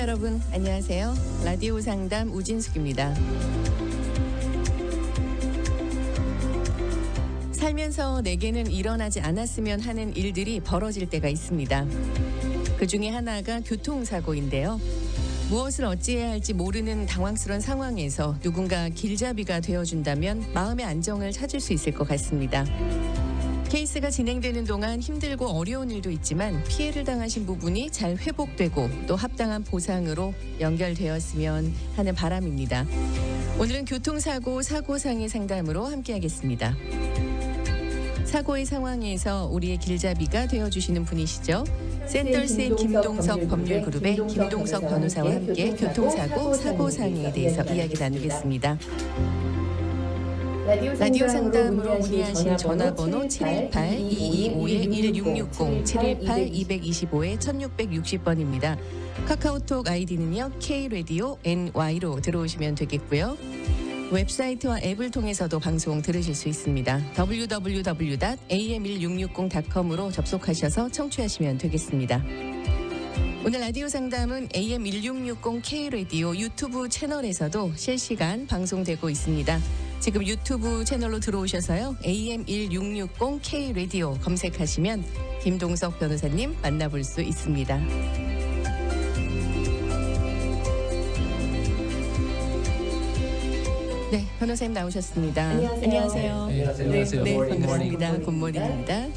여러분 안녕하세요. 라디오 상담 우진숙입니다. 살면서 내게는 일어나지 않았으면 하는 일들이 벌어질 때가 있습니다. 그 중에 하나가 교통사고인데요. 무엇을 어찌해야 할지 모르는 당황스러운 상황에서 누군가 길잡이가 되어준다면 마음의 안정을 찾을 수 있을 것 같습니다. 케이스가 진행되는 동안 힘들고 어려운 일도 있지만 피해를 당하신 부분이 잘 회복되고 또 합당한 보상으로 연결되었으면 하는 바람입니다. 오늘은 교통사고, 사고상의 상담으로 함께하겠습니다. 사고의 상황에서 우리의 길잡이가 되어주시는 분이시죠. 샌더스의 김동석 법률그룹의 김동석 변호사와 함께 교통사고, 사고상에 대해서 이야기 나누겠습니다. 라디오 상담으로 문의하신 전화번호 718-225-1660, 718-225-1660번입니다. 카카오톡 아이디는요, K-Radio NY로 들어오시면 되겠고요. 웹사이트와 앱을 통해서도 방송 들으실 수 있습니다. www.am1660.com으로 접속하셔서 청취하시면 되겠습니다. 오늘 라디오 상담은 AM1660 K-Radio 유튜브 채널에서도 실시간 방송되고 있습니다. 지금 유튜브 채널로 들어오셔서요. AM1660 K-Radio 검색하시면 김동석 변호사님 만나볼 수 있습니다. 네, 변호사님 나오셨습니다. 안녕하세요. 안녕하세요. 네, 반갑습니다. 굿모닝입니다.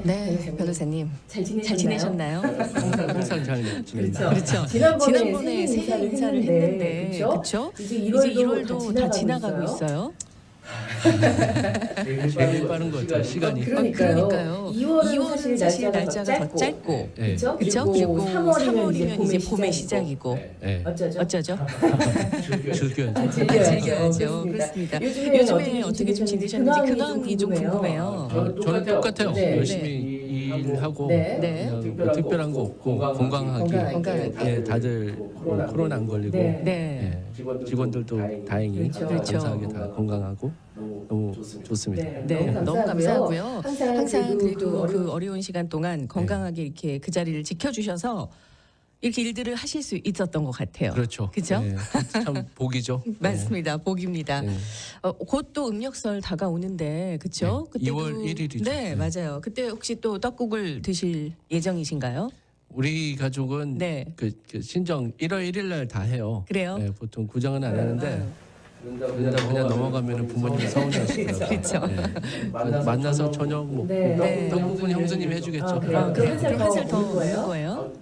네, 변호사님. 잘 지내셨나요? 항상 잘 지냅니다. 그렇죠. 지난번에 새해 인사를 했는데, 그렇죠? 이제 1월도 다 지나가고 있어요. 제일 빠른 것 같아요. 시간이. 그러니까요. 2월은 사실 날짜가 더 짧고, 그렇죠? 그리고 3월이면 이제 봄의 시작이고, 어쩌죠? 즐겨야죠. 그렇습니다. 요즘에 어떻게 좀 지내셨는지 근황이 좀 궁금해요. 저는 똑같아요. 열심히 일하고 그냥 뭐 특별한 거 없고 건강하게 다들 코로나 안 걸리고 직원들도 다행히 감사하게 다 건강하고 너무 좋습니다. 네, 너무 감사하고요. 항상 그래도 그 어려운 시간 동안 건강하게 이렇게 그 자리를 지켜주셔서 이렇게 일들을 하실 수 있었던 것 같아요. 그렇죠. 그죠? 네, 참 복이죠. 맞습니다. 복입니다. 네. 곧 또 음력설 다가오는데, 그렇죠? 네, 2월 1일이죠. 네, 맞아요. 그때 혹시 또 떡국을 드실 예정이신가요? 우리 가족은 그 신정 1월 1일 날 다 해요. 그래요? 네, 보통 구정은 안 하는데 그냥 넘어가면 부모님이 서운하시더라고요. 그렇죠. 만나서 저녁 먹고 떡국은 형수님이 해주겠죠. 그럼 한 살 더 먹는 거예요?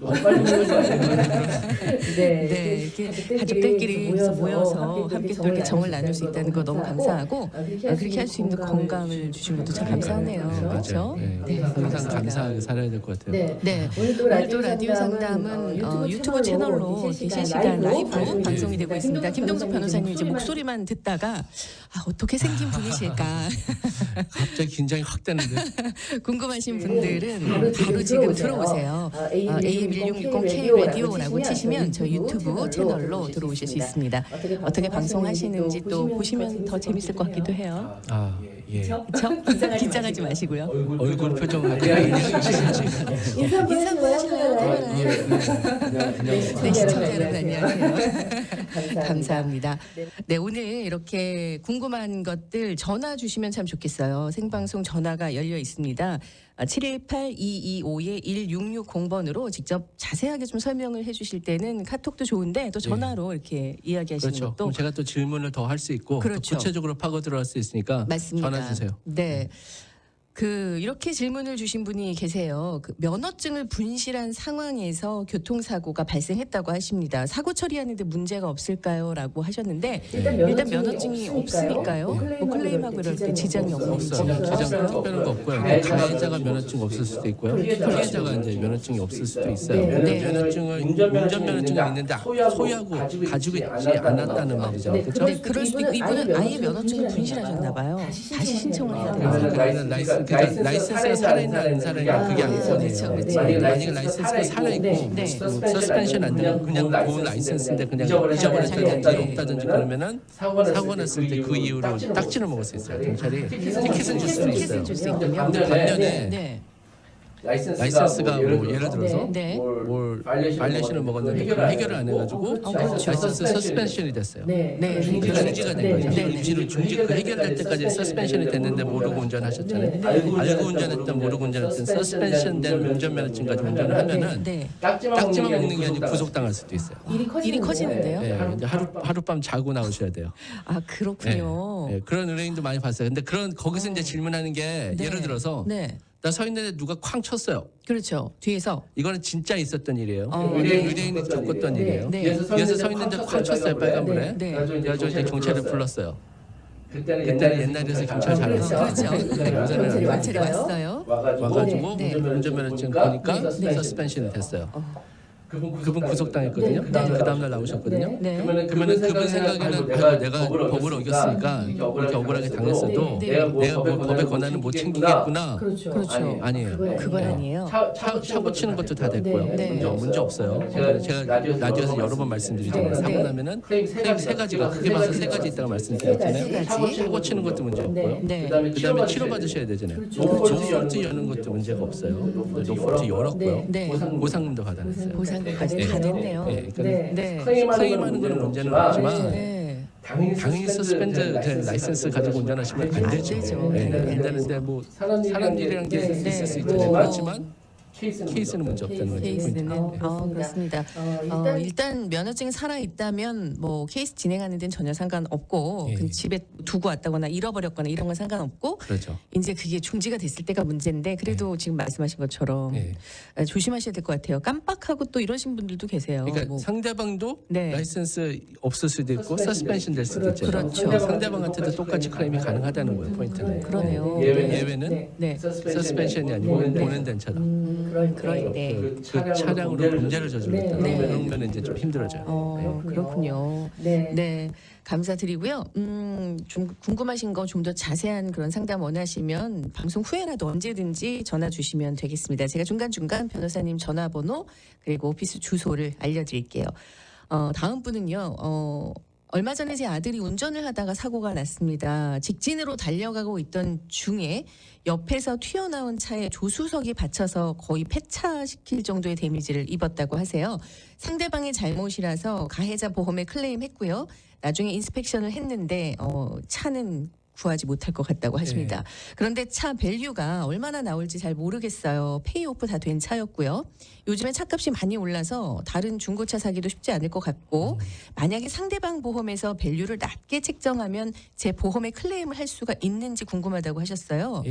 이렇게 가족들끼리 모여서 함께 또 이렇게 정을 나눌 수 있다는 거 너무 감사하고 그렇게 할 수 있는 건강을 주신 것도 참 감사하네요. 그렇죠? 네. 항상 감사하게 살아야 될 것 같아요. 네. 오늘도 라디오 상담은 유튜브 채널로 실시간 라이브 방송이 되고 있습니다. 김동석 변호사님 이제 목소리만 듣다가 어떻게 생긴 분이실까 갑자기 긴장이 확 되는데 궁금하신 분들은 바로 지금 들어오세요. AM1660 K-RADIO라고 치시면 저희 유튜브 채널로 들어오실 수 있습니다. 어떻게 방송하시는지 또 보시면 더 재밌을 것 같기도 해요. 예. 그렇죠? 긴장하지 마시고요. 얼굴 표정을 인사 한번 하시나요? 네, 시청자 여러분 안녕하세요. 감사합니다. 네, 오늘 이렇게 궁금한 것들 전화 주시면 참 좋겠어요. 생방송 전화가 열려 있습니다. 718-225-1660번으로 직접 자세하게 좀 설명을 해주실 때는 카톡도 좋은데 또 전화로 이렇게 이야기하시는 그렇죠. 것도 그럼 제가 또 질문을 더 할 수 있고 또 구체적으로 파고 들어갈 수 있으니까 맞습니다. 전화 주세요. 네. 이렇게 질문을 주신 분이 계세요. 면허증을 분실한 상황에서 교통사고가 발생했다고 하십니다. 사고 처리하는데 문제가 없을까요? 라고 하셨는데 일단 면허증이 없으니까요. 뭐 클레임하고 이럴 때 지장이 없어요. 없는 지장 특별한 거 없고요. 가해자가 면허증 없을 수도 있고요. 피해자가 이제 면허증이 없을 수도 있어요. 근데 면허증을 운전 면허증이 있는데 소유하고 가지고 있지 않았다는 말이죠. 그렇죠? 네, 그럴 수도 있고 이분은 아예 면허증을 분실하셨나 봐요. 다시 신청을 해야 되는 그러면 라이센스 그러니까 라이센스가 살아있는 사람이 그게 안건이에요. 만약에 라이센스가 살아있고 서스펜션 안 되고 그냥 본 라이센스인데 그냥 잊어버렸다든지 없다든지 그러면은 사고 났을 때 그 이후로 딱지를 먹을 수 있어요. 경찰이 티켓을 줄 수도 있어요. 근데 반면에 라이센스가 뭐 예를 들어서 뭘 바이올레이션을 먹었는데 그걸 해결을 안 해가지고 라이센스 서스펜션이 됐어요. 중지가 된 거죠. 중지 그 해결될 때까지 서스펜션이 됐는데 모르고 운전하셨잖아요. 알고 운전했던 모르고 운전했던 서스펜션된 운전면허증 가지고 운전을 하면은 딱지만 먹는 게 아니고 구속당할 수도 있어요. 일이 커지는데요? 네, 이제 하룻밤 자고 나오셔야 돼요. 아 그렇군요. 네, 그런 의뢰인도 많이 봤어요. 근데 거기서 이제 질문하는 게 예를 들어서 나 서 있는데 누가 쾅 쳤어요. 그렇죠. 뒤에서. 이거는 진짜 있었던 일이에요. 의뢰인이 겪었던 일이에요. 뒤에서 서 있는데 쾅 쳤어요. 빨간불에. 그래서 이제 경찰을 불렀어요. 그때는 옛날에서 경찰 잘 왔어요. 그렇죠. 경찰이 왔어요. 와가지고 운전면허증 보니까 서스펜션이 됐어요. 그분 구속당했거든요. 그 다음날 나오셨거든요. 그러면은 그분 생각에는 내가 법을 어겼으니까 이렇게 억울하게 당했어도 내가 뭐 법의 권한을 못 챙기겠구나. 그렇죠. 아니에요. 그건 아니에요. 차 고치는 것도 다 됐고요. 문제 없어요. 제가 라디오에서 여러 번 말씀드리잖아요. 사고 나면은 클레임 세 가지가 크게 봐서 세 가지 있다고 말씀드렸잖아요. 차 고치는 것도 문제 없고요. 그다음에 치료 받으셔야 되잖아요. 노포트 여는 것도 문제가 없어요. 노포트 열었고요. 보상금도 받아냈어요. 까지 다 됐네요. 클레임하는 거는 문제는 없지만 당연히 서스펜드 라이센스 가지고 운전하시면 안 되죠. 안 되는데 뭐 사람들이란 게 있을 수 있죠. 그렇지만 케이스는 문제 없다는 거죠. 케이스는 그렇습니다. 일단 면허증이 살아 있다면 뭐 케이스 진행하는 데는 전혀 상관없고 집에 두고 왔다거나 잃어버렸거나 이런 건 상관없고 그렇죠. 이제 그게 중지가 됐을 때가 문제인데 그래도 지금 말씀하신 것처럼 조심하셔야 될 것 같아요. 깜빡하고 또 이러신 분들도 계세요. 그러니까 상대방도 라이센스 없을 수도 있고 서스펜션 될 수도 있죠. 그렇죠. 상대방한테도 똑같이 클레임이 가능하다는 거예요. 포인트는. 그러네요. 예외는 서스펜션이 아니고 본연된 차다. 그러니까 그 차량으로 범죄를 저질렀다. 그러면 이제 좀 힘들어져요. 그렇군요. 네. 감사드리고요. 좀 궁금하신 거 좀 더 자세한 그런 상담 원하시면 방송 후에라도 언제든지 전화 주시면 되겠습니다. 제가 중간중간 변호사님 전화번호 그리고 오피스 주소를 알려드릴게요. 다음 분은요. 얼마 전에 제 아들이 운전을 하다가 사고가 났습니다. 직진으로 달려가고 있던 중에 옆에서 튀어나온 차에 조수석이 받쳐서 거의 폐차시킬 정도의 데미지를 입었다고 하세요. 상대방의 잘못이라서 가해자 보험에 클레임했고요. 나중에 인스펙션을 했는데 차는 구하지 못할 것 같다고 하십니다. 그런데 차 밸류가 얼마나 나올지 잘 모르겠어요. 페이오프 다 된 차였고요. 요즘에 차값이 많이 올라서 다른 중고차 사기도 쉽지 않을 것 같고 만약에 상대방 보험에서 밸류를 낮게 책정하면 제 보험에 클레임을 할 수가 있는지 궁금하다고 하셨어요.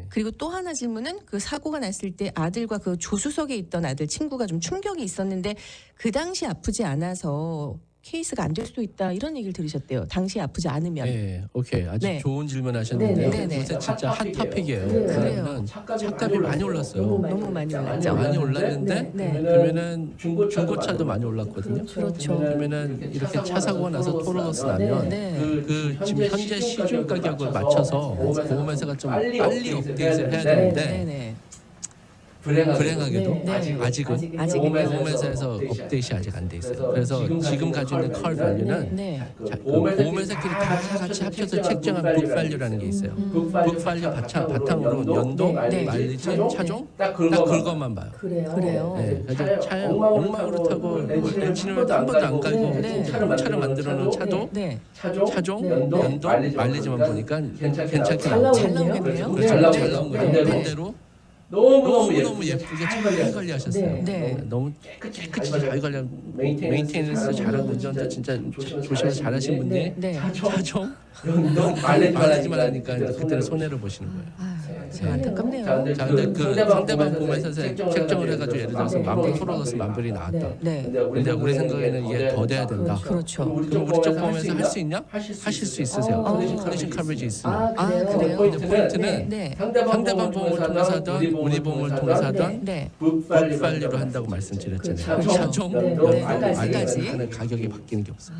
그리고 또 하나 질문은 그 사고가 났을 때 아들과 그 조수석에 있던 아들 친구가 좀 충격이 있었는데 그 당시 아프지 않아서 케이스가 안 될 수도 있다 이런 얘기를 들으셨대요. 당시 아프지 않으면. 오케이. 아주 좋은 질문하셨는데요. 요새 진짜 핫 토픽이에요. 그래요. 차값이 많이 올랐어요. 너무 많이 올랐죠. 많이 올랐는데 그러면은 중고차도 많이 올랐거든요. 그렇죠. 그러면은 이렇게 차 사고가 나서 토로로스 나면 그 지금 현재 시중 가격을 맞춰서 보험회사가 좀 빨리 업데이트를 해야 되는데 불행하게도 아직은 보험회사에서 업데이트이 아직 안 돼 있어요. 그래서 지금 가지고 있는 컬 밸류는 보험회사끼리 다 같이 합쳐서 책정한 북 밸류라는 게 있어요. 북 밸류 바탕으로 연도, 마일리지, 차종 딱 그것만 봐요. 그래요. 그래서 차 엉망으로 타고 엔진오일도 한 번도 안 갈고 차를 만들어 놓은 차도 차종, 연도, 마일리지만 보니까 괜찮게 나오죠. 잘 나오겠네요. 잘 나온 거죠. 반대로 너무 예쁘게 잘 관리하셨어요. 너무 깨끗이 잘 관리, 메인테너ን스 잘하는 운전자 진짜 조심해서 잘하신 분들이 차종 말리지만 하니까 그때는 손해를 보시는 거예요. 참 안타깝네요. 자, 근데 그 상대방 보험회사에서 책정을 해가지고 예를 들어서 만불 토로로스 만불이 나왔다. 근데 우리 생각에는 이게 더 돼야 된다. 그렇죠. 그럼 우리 쪽 보험에서 할 수 있냐? 하실 수 있으세요. 컨디션 커버리지 있으면. 그래요? 근데 포인트는 상대방 보험을 통해서 하던 우리 보험을 통해서 하던 북 밸류로 한다고 말씀드렸잖아요. 차종, 연도까지 하는 가격이 바뀌는 게 없어요.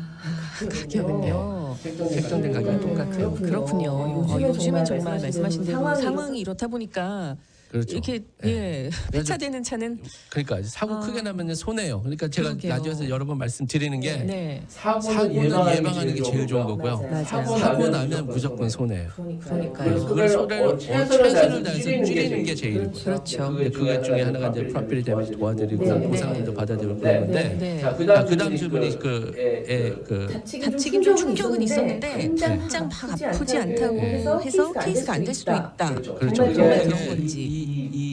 가격은요. 책정된 가격이 똑같아요. 그렇군요. 요즘은 정말 말씀하신 대로 상황 상황이 이렇다 보니까 그렇죠. 이렇게 예. 폐차되는 차는 그러니까 사고 크게 나면 손해예요. 그러니까 제가 그러게요. 라디오에서 여러 번 말씀드리는 게 네. 사고는 예방하는 게 제일 좋은 거고요. 맞아요. 사고 나면 무조건 손해예요. 그러니까요. 그걸 최선을 다해서 줄이는 게 제일 그렇죠. 근데 그게 중에 하나가 이제 프로퍼티 데미지 도와드리고 네. 보상금도 받아들이고 그런 건데 네. 그다음 질문이 다치긴 좀 충격은 있었는데 당장 막 아프지 않다고 해서 케이스가 안 될 수도 있다. 그렇죠. 정말 그런 건지.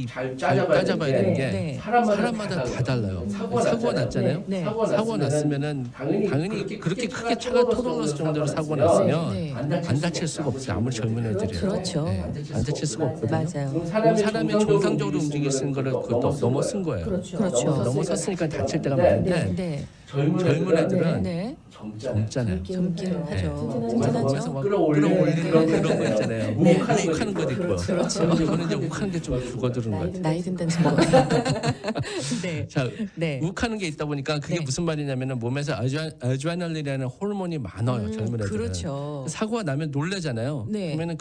잘 따져봐야 되는 게 네. 사람마다 다 달라요. 사고가 났잖아요. 네. 사고 났으면은 당연히 그렇게 크게 차가 토론할 정도로 사고 났으면 네. 안 다칠 수가 없어요. 아무리 젊은 애들이에요. 그렇죠. 안 다칠 수가 없거든요. 맞아요. 그럼 사람이 정상적으로 움직일 수 있는 거를 넘어선 거예요. 그렇죠. 넘어섰으니까 다칠 때가 많은데 네. 젊은 애들은 네. 젊잖아요. 젊긴 하죠. 몸에서 든든하죠. 막 끌어올리는 그런 거 있잖아요. 욱하는 것도 있고. 저는 이제 욱하는 게 좀 죽어드는 것 같아요. 나이 든다는 거. 네. 자, 네. 욱하는 게 있다 보니까 그게 네. 무슨 말이냐면은 몸에서 아드레날린이라는 호르몬이 많아요. 젊은 애들은. 그렇죠. 사고가 나면 놀래잖아요. 네. 그러면은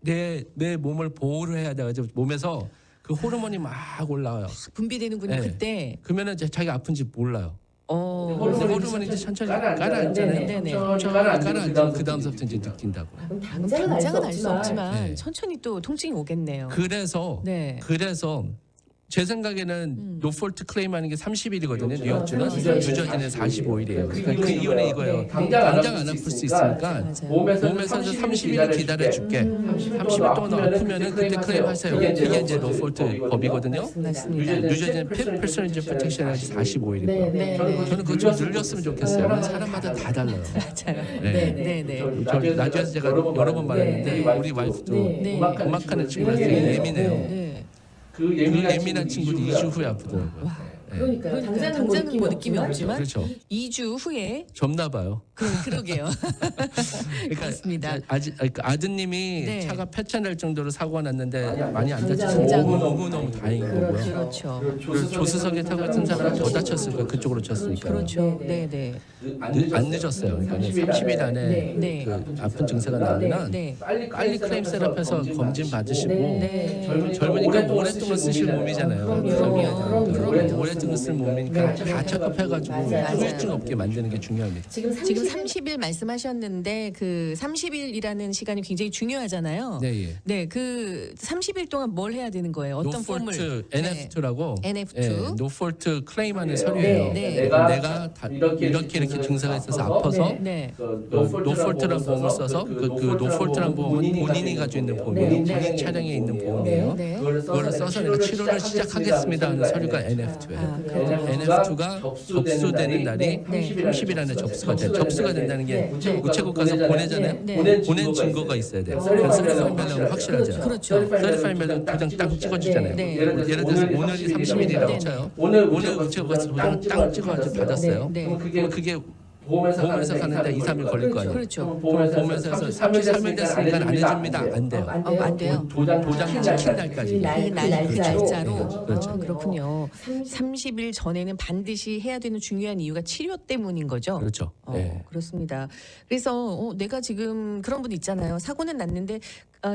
내 몸을 보호를 해야 돼가지고 몸에서 그 호르몬이 막 올라와요. 분비되는군요. 네. 그때. 그러면은 이제 자기가 아픈지 몰라요. 근데 호르몬이 이제 천천히 가라앉잖아요. 네네. 천천히 가라앉으면 그 다음부터 이제 느낀다고. 당장은 알 수 없지만 네. 천천히 또 통증이 오겠네요. 그래서 네. 제 생각에는 노폴트 클레임하는 게 30일이거든요. 뉴욕주는 그렇죠. 뉴저지는 45일이에요. 그러니까 그 이유는 이거예요. 네. 당장 안 아플 수 있으니까 맞아요. 몸에서 30일 기다려줄게. 30일 동안 아프면은 그때 클레임하세요. 이게 이제 노폴트 법이거든요. 맞습니다. 뉴저지는 퍼센티지 프로텍션이 45일이고요. 네. 저는 그거 좀 늘렸으면 좋겠어요. 사람마다 다 달라요. 맞아요. 네. 네. 저 라디오에서 제가 여러 번 말했는데 우리 와이프도 네. 음악하는 친구가 되게 예민해요. 네. 그 예민한 친구도 2주 후에 아프더라고요. 그러니까요. 당장은 뭐 느낌이 없지만 그렇죠. 2주 후에 젊나 봐요. 그러게요. 그러니까 그렇습니다. 아드님이 네. 차가 폐차날 정도로 사고가 났는데 많이 안 당장 다쳤으면 너무 다행인 거고요. 그렇죠. 그리고 조수석에 타고 있던 사람은 더 다쳤을 거예요. 그쪽으로 쳤으니까. 그렇죠. 네. 안 늦었어요. 그러니까 30일 안에 네. 그 아픈 증세가 나면 네. 빨리 클레임 셋업해서 검진 받으시고 네. 젊으니까 오랫동안 쓰실 몸이잖아요. 그럼요. 오랫동안 쓸 몸이니까 다 체크해가지고 맞아요. 후유증 없게 만드는 게 중요합니다. 지금 30일 말씀하셨는데 그 30일이라는 시간이 굉장히 중요하잖아요. 네, 네, 그 30일 동안 뭘 해야 되는 거예요? 어떤 폼을? 노폴트 NF2라고 NF2. 노폴트 클레임하는 서류예요. 네. 내가 이렇게 증세가 있어서 아파서 네. 노폴트라는 보험을 써서 그 노폴트라는 보험은 본인이 가지고 있는 보험이에요. 네. 본인 차량에 있는 보험이에요. 네. 그걸 써서 내가 치료를 시작하겠습니다 하는 서류가 NF2예요. NF2가 접수되는 날이 30일 안에 접수가 돼요. 접수가 된다는 게 우체국 가서 보내잖아요. 네. 보낸 증거가 있어야 돼요. 서티파이 메일은 확실하죠. 그렇죠. 서티파이 메일은 도장 딱 찍어주잖아요. 네. 예를 들어서 오늘이 30일이라고 쳐요. 오늘 우체국 가서 도장 딱 찍어가지고 받았어요. 네. 그럼 그게 보험회사 가는데 2, 3일 걸릴 거 아니에요. 그렇죠. 보험회사에서 30일 됐으니까 안 해줍니다. 안 돼요. 안 돼요. 도장 찍힌 날까지. 그 날짜로. 그렇죠. 그렇군요. 30일 전에는 반드시 해야 되는 중요한 이유가 치료 때문인 거죠. 그렇죠. 네. 그렇습니다. 그래서 내가 지금 그런 분 있잖아요. 사고는 났는데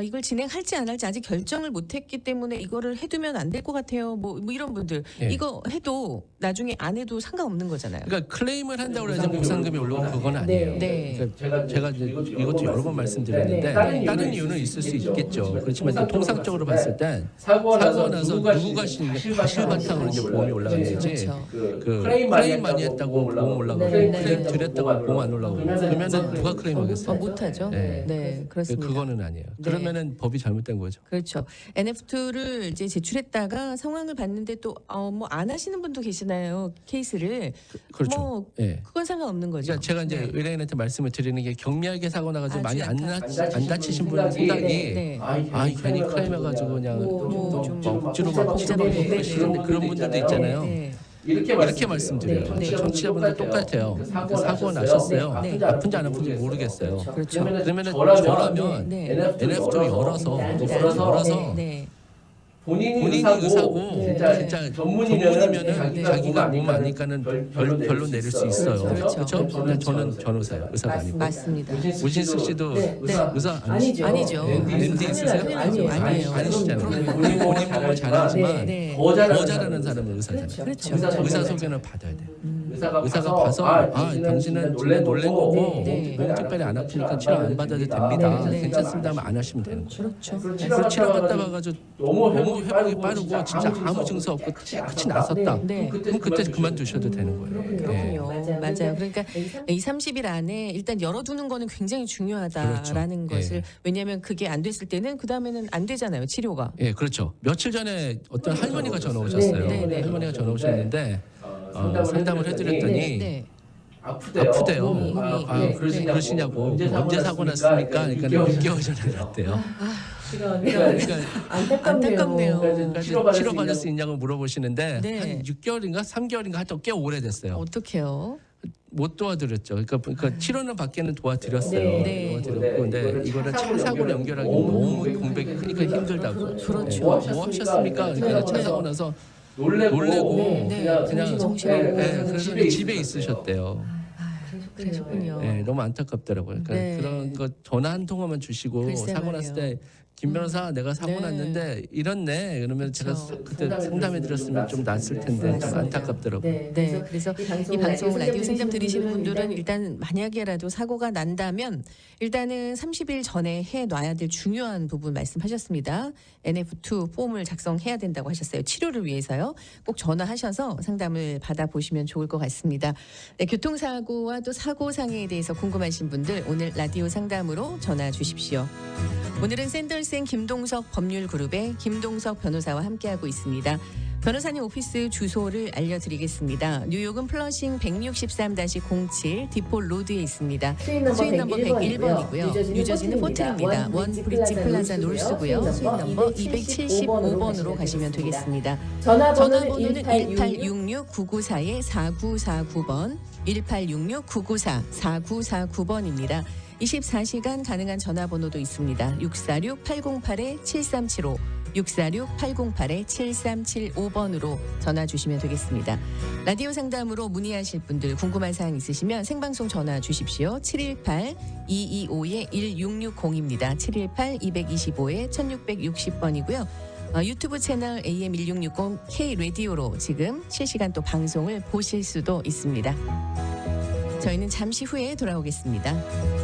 이걸 진행할지 안 할지 아직 결정을 못했기 때문에 이거를 해두면 안 될 것 같아요. 뭐 이런 분들 네. 이거 해도 나중에 안 해도 상관없는 거잖아요. 그러니까 클레임을 한다고 해서 보상금이 올라오는 그건 아니에요. 네. 그러니까 제가 이제 이것도 여러 번 말씀드렸는데 다른 이유는 있을 수 있겠죠. 그렇지만 이제 통상적으로 봤을 땐 사고 나서 누구가 실바탕으로 이제 보험이 올라가는 거지. 그렇죠. 그 클레임 많이 했다고 보험 올라가고 클레임 드렸다고 보험 안 올라가고 그러면은 누가 클레임하겠어요? 못하죠. 네. 네, 그렇습니다. 그거는 아니에요. 네. 그러면은 법이 잘못된 거죠. 그렇죠. NF2를 이제 제출했다가 상황을 봤는데 또 뭐 안 하시는 분도 계시나요? 케이스를. 그렇죠. 뭐 네. 그건 상관없는 거죠. 그러니까 제가 이제 네. 의뢰인한테 말씀을 드리는 게 경미하게 사고 나가지고 많이 안 않다. 다치신 분은 생각이 네. 괜히 클레임해가지고 그냥 좀 억지로 막 복잡하게. 치고 그러시는 그런 분들도 있잖아요. 네. 이렇게 말씀드려요. 네. 청취자분들 똑같아요. 그 사고 나셨어요. 네. 아픈지 안 아픈지 모르겠어요. 그렇죠. 그러면은 저라면 네. NF2 열어서 네. 본인이 의사고 진짜 전문이면은 자기가 몸 아니까는 별로 내릴 수 있어요. 그렇죠. 근데 저는 전의사예요. 의사가 아니고. 맞습니다. 문신숙 씨도 의사 아니죠. 아니죠. MD 있으세요? 아니에요. 아니시잖아요. 본인 몸을 잘하지만 네. 더 잘하는 사람은 의사잖아요. 그렇죠. 의사 소견을 받아야 돼요. 의사가 봐서 당신은 놀란 거고 네. 몸 특별히 안 아프니까 치료 안 받아도 됩니다. 네. 괜찮습니다 하면 안 하시면 되는 거예요. 그렇죠. 치료 받다 봐가지고 너무 회복이 빠르고 진짜 아무 증서 없고 끝이 났었다. 네. 그럼 그때 그만두셔도 되는 거예요. 그렇군요. 맞아요. 그러니까 30일 안에 일단 열어두는 거는 굉장히 중요하다라는 그렇죠. 것을 예. 왜냐하면 그게 안 됐을 때는 그 다음에는 안 되잖아요. 치료가. 예, 그렇죠. 며칠 전에 어떤 할머니가 전화 오셨어요. 네. 할머니가 전화 오셨는데 상담을 해드렸더니 네. 아프대요. 몸이. 그러시냐고 언제 사고 났습니까? 그러니까 6개월 전에 났대요. 그러니까 안타깝네요. 그러니까 치료 받을 수 있냐고 물어보시는데 네. 한 6개월인가 3개월인가 하여튼 꽤 오래됐어요. 어떡해요? 못 도와드렸죠. 그러니까 치료는 받기는 도와드렸어요. 네. 도와드렸고 근데 이거를 차 사고로 연결하기 너무 공백이 크니까 힘들다고. 그렇죠. 뭐 하셨습니까? 그러니까 차 사고 나서 놀래고 네. 그냥 정신없고. 그래서 집에 있으셨대요. 그러셨군요. 네, 너무 안타깝더라고요. 그러니까 네. 그런 거 전화 한 통화만 주시고 글쎄 사고 말이에요. 났을 때 김 변호사 내가 사고 네. 났는데 이렇네 그러면 제가 그렇죠. 그때 상담해 드렸으면 좀 낫을 텐데 좀 안타깝더라고요. 네, 그래서 이 방송 라디오 상담 들으시는 분들은 일단 만약에라도 사고가 난다면 일단은 30일 전에 해놔야 될 중요한 부분 말씀하셨습니다. NF2 폼을 작성해야 된다고 하셨어요. 치료를 위해서요. 꼭 전화하셔서 상담을 받아보시면 좋을 것 같습니다. 네, 교통사고와 또 사고상해에 대해서 궁금하신 분들 오늘 라디오 상담으로 전화 주십시오. 오늘은 샌더슨 김동석 법률그룹의 김동석 변호사와 함께하고 있습니다. 변호사님 오피스 주소를 알려드리겠습니다. 뉴욕은 플러싱 163-07 디폴 로드에 있습니다. 수인 넘버 101번이고요. 뉴저지는 포틀입니다. 원 브릿지 플라자 노스고요. 수인 넘버 275번으로 가시면 되겠습니다. 전화번호는 1866-994-4949번 1866-994-4949번입니다. 24시간 가능한 전화번호도 있습니다. 646-808-7375 646-808-7375번으로 전화 주시면 되겠습니다. 라디오 상담으로 문의하실 분들 궁금한 사항 있으시면 생방송 전화 주십시오. 718-225-1660입니다. 718-225-1660번이고요. 유튜브 채널 AM1660 K-라디오로 지금 실시간 또 방송을 보실 수도 있습니다. 저희는 잠시 후에 돌아오겠습니다.